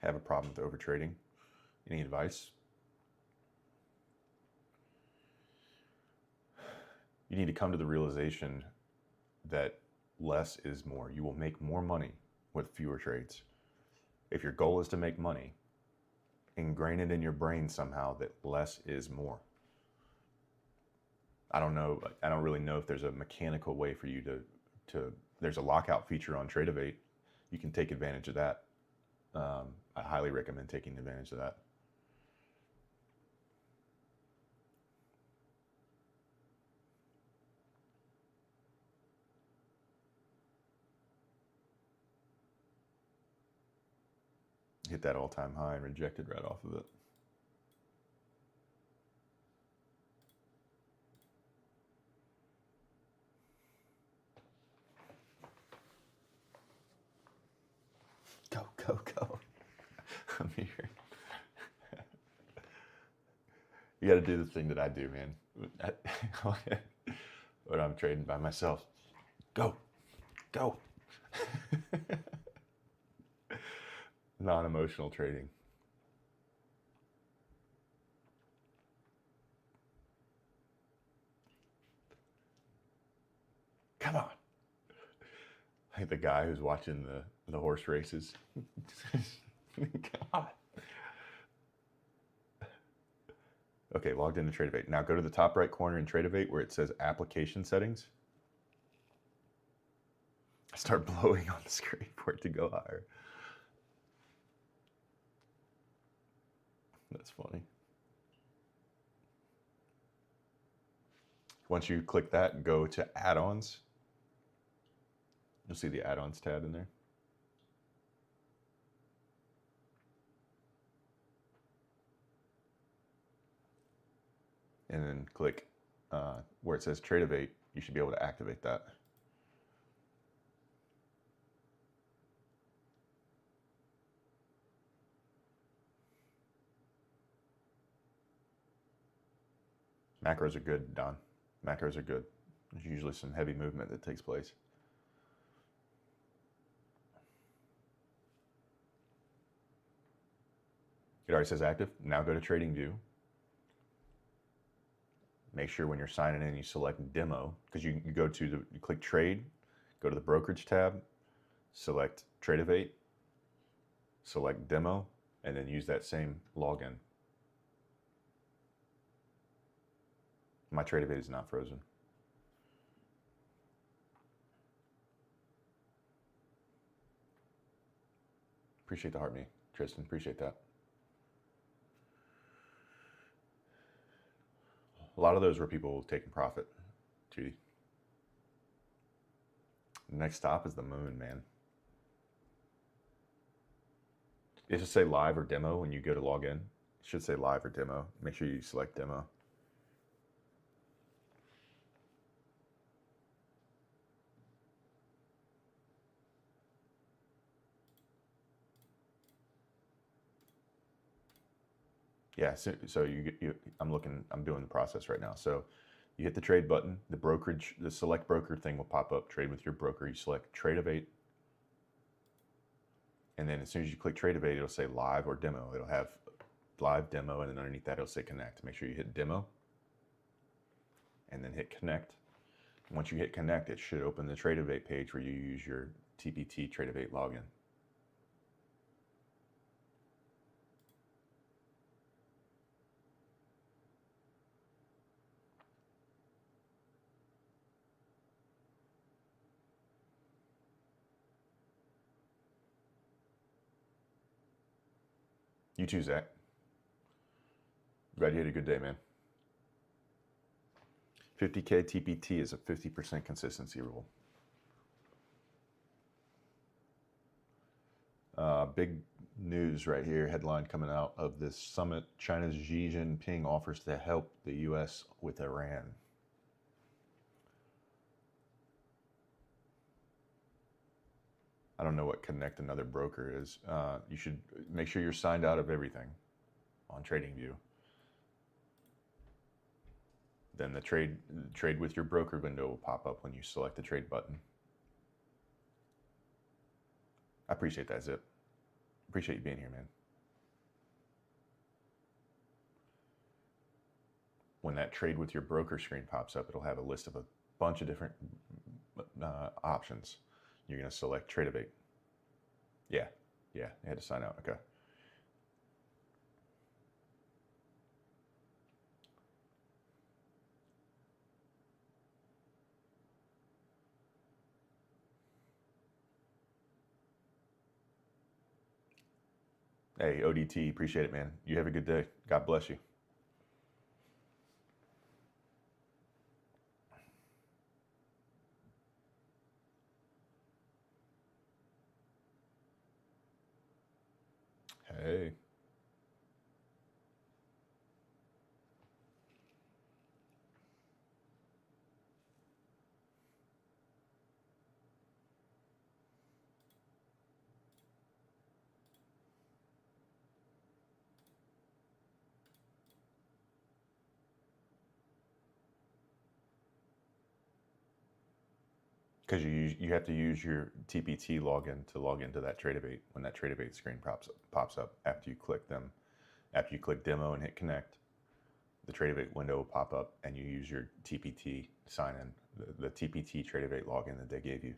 Have a problem with overtrading? Any advice? You need to come to the realization that less is more. You will make more money with fewer trades. If your goal is to make money, ingrain it in your brain somehow that less is more. I don't know. I don't really know if there's a mechanical way for you to there's a lockout feature on Tradeovate. You can take advantage of that. I highly recommend taking advantage of that. Hit that all-time high and rejected right off of it. Go, go, go. I'm here. You got to do the thing that I do, man. When I'm trading by myself. Go, go. Non-emotional trading. Come on. Like the guy who's watching the horse races. Come on. Okay, logged into Tradeovate. Now go to the top right corner in Tradeovate where it says application settings. Start blowing on the screen for it to go higher. That's funny. Once you click that, go to add-ons. You'll see the add-ons tab in there. And then click where it says Tradeovate. You should be able to activate that. Macros are good, Don. Macros are good. There's usually some heavy movement that takes place. It already says active. Now go to TradingView. Make sure when you're signing in, you select demo, because you click trade, go to the brokerage tab, select Tradeovate, select demo, and then use that same login. My Tradeovate is not frozen. Appreciate the heart me, Tristan. Appreciate that. A lot of those were people taking profit, Judy. Next stop is the moon, man. It should say live or demo when you go to log in. It should say live or demo. Make sure you select demo. Yeah, so I'm doing the process right now. So you hit the trade button, the select broker thing will pop up, trade with your broker. You select Tradeovate. And then as soon as you click Tradeovate, it'll say live or demo. It'll have live demo, and then underneath that, it'll say connect. Make sure you hit demo and then hit connect. Once you hit connect, it should open the Tradeovate page where you use your TPT Tradeovate login. You too, Zach. Glad you had a good day, man. 50K TPT is a 50% consistency rule. Big news right here, headline coming out of this summit. China's Xi Jinping offers to help the U.S. with Iran. I don't know what connect another broker is. You should make sure you're signed out of everything on TradingView. Then the trade with your broker window will pop up when you select the trade button. I appreciate that, Zip. Appreciate you being here, man. When that trade with your broker screen pops up, it'll have a list of a bunch of different options. You're going to select Tradeovate. Yeah, you had to sign out. Okay. Hey, ODT, appreciate it, man. You have a good day. God bless you. Hey. Because you have to use your TPT login to log into that Tradeovate when that Tradeovate screen pops up after you click them. After you click demo and hit connect, the Tradeovate window will pop up and you use your TPT sign in, the TPT Tradeovate login that they gave you.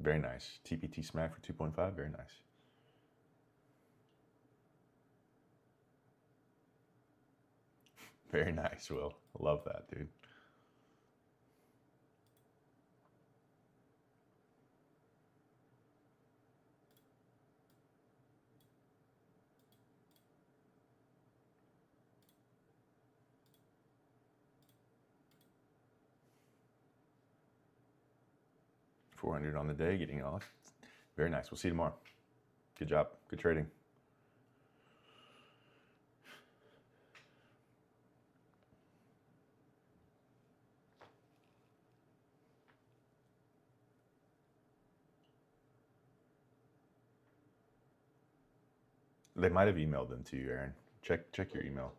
Very nice. TPT smack for 2.5, very nice. Very nice, Will. Love that, dude. $400 on the day, getting off. Very nice. We'll see you tomorrow. Good job. Good trading. They might have emailed them to you, Aaron. Check your email.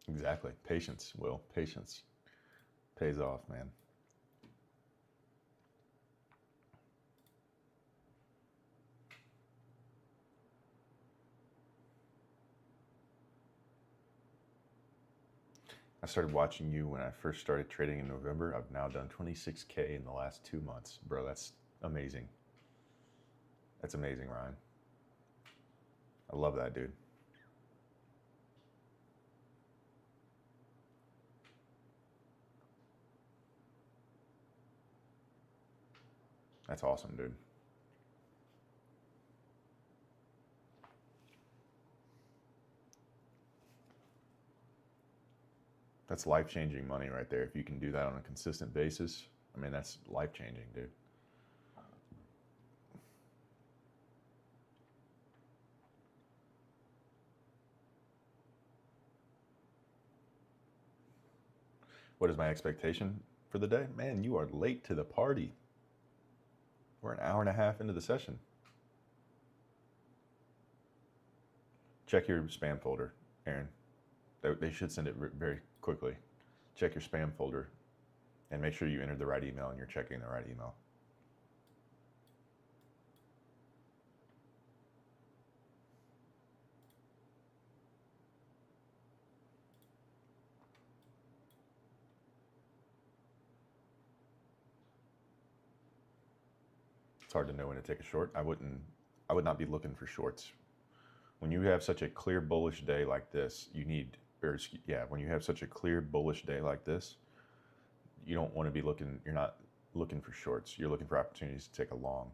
Exactly. Patience, Will. Patience pays off, man. I started watching you when I first started trading in November. I've now done 26K in the last 2 months. Bro, that's amazing. That's amazing, Ryan. I love that, dude. That's awesome, dude. That's life-changing money right there. If you can do that on a consistent basis, I mean, that's life-changing, dude. What is my expectation for the day? Man, you are late to the party. We're an hour and a half into the session. Check your spam folder, Aaron. They should send it very quickly. Check your spam folder and make sure you entered the right email and you're checking the right email. It's hard to know when to take a short. I would not be looking for shorts. When you have such a clear bullish day like this, when you have such a clear bullish day like this, you don't want to be looking, you're not looking for shorts. You're looking for opportunities to take a long.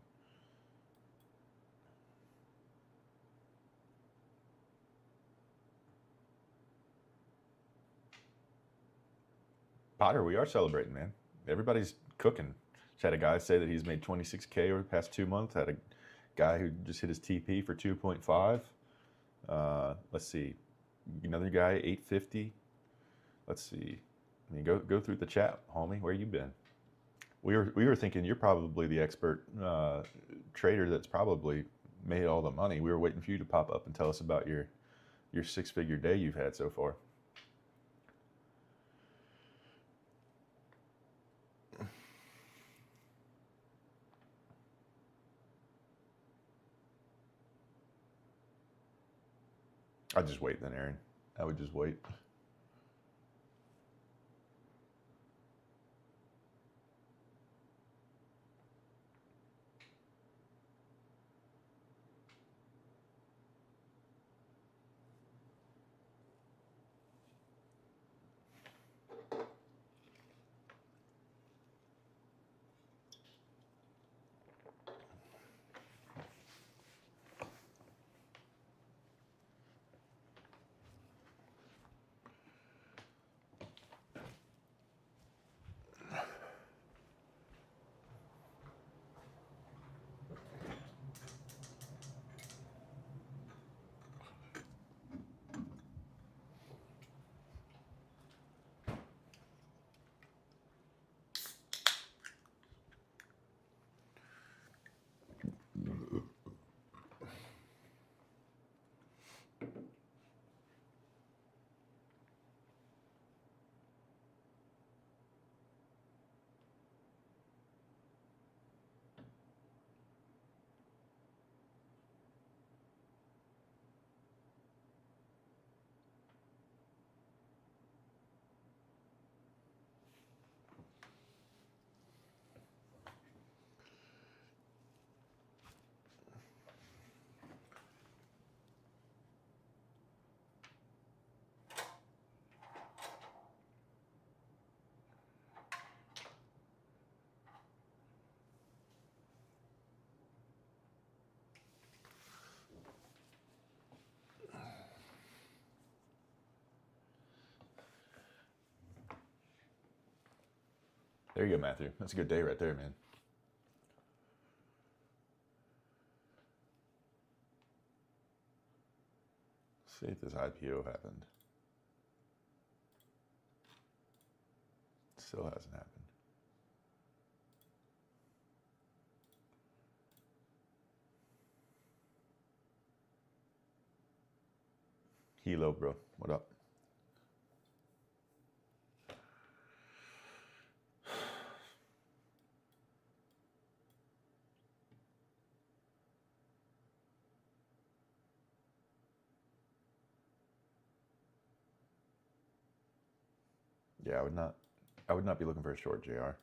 Potter, we are celebrating, man. Everybody's cooking. Just had a guy say that he's made 26K over the past 2 months. Had a guy who just hit his TP for 2.5. Let's see, another guy 850. Let's see. I mean, go through the chat, homie. Where you been? We were thinking you're probably the expert trader that's probably made all the money. We were waiting for you to pop up and tell us about your 6-figure day you've had so far. I'd just wait then, Aaron. I would just wait. There you go, Matthew. That's a good day right there, man. See if this IPO happened. Still hasn't happened. Hilo, bro. What up? Yeah, I would not be looking for a short, JR.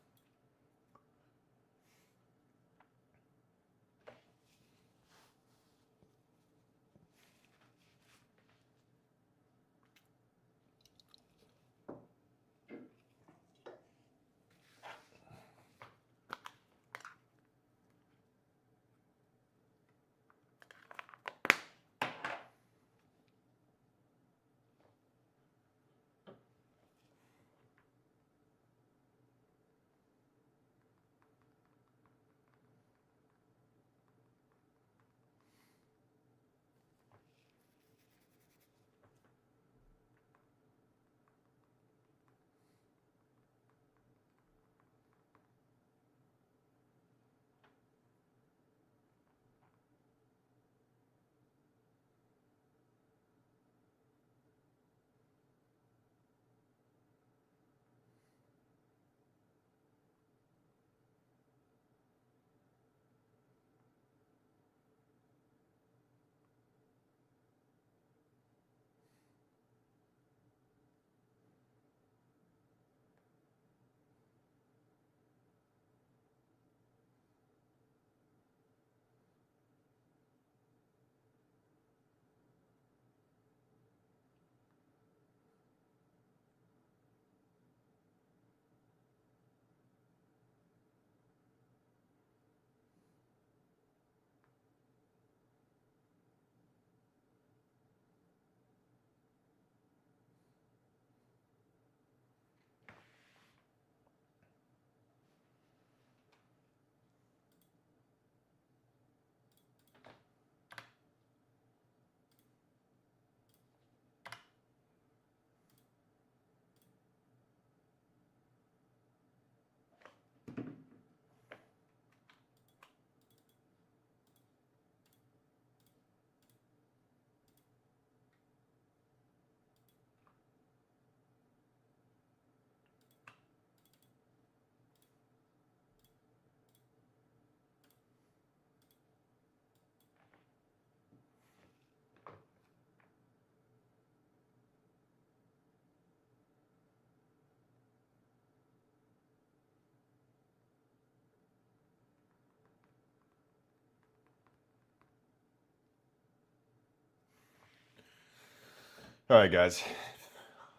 All right, guys.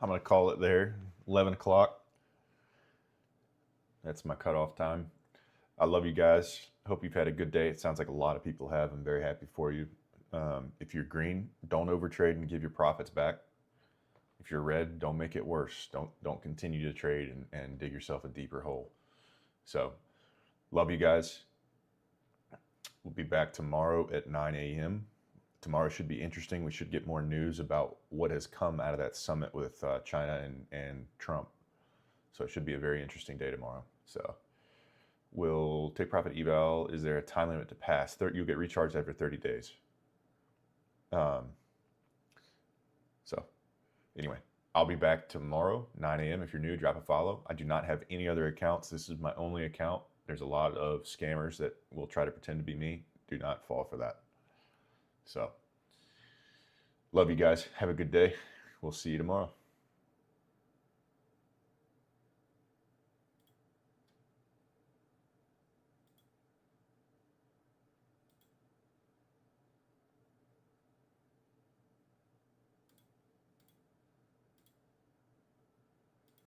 I'm going to call it there. 11 o'clock. That's my cutoff time. I love you guys. Hope you've had a good day. It sounds like a lot of people have. I'm very happy for you. If you're green, don't overtrade and give your profits back. If you're red, don't make it worse. Don't continue to trade and dig yourself a deeper hole. So, love you guys. We'll be back tomorrow at 9 a.m. Tomorrow should be interesting. We should get more news about what has come out of that summit with China and Trump. So it should be a very interesting day tomorrow. So we'll take profit eval. Is there a time limit to pass? You'll get recharged after 30 days. So anyway, I'll be back tomorrow, 9 a.m. If you're new, drop a follow. I do not have any other accounts. This is my only account. There's a lot of scammers that will try to pretend to be me. Do not fall for that. So, love you guys. Have a good day. We'll see you tomorrow.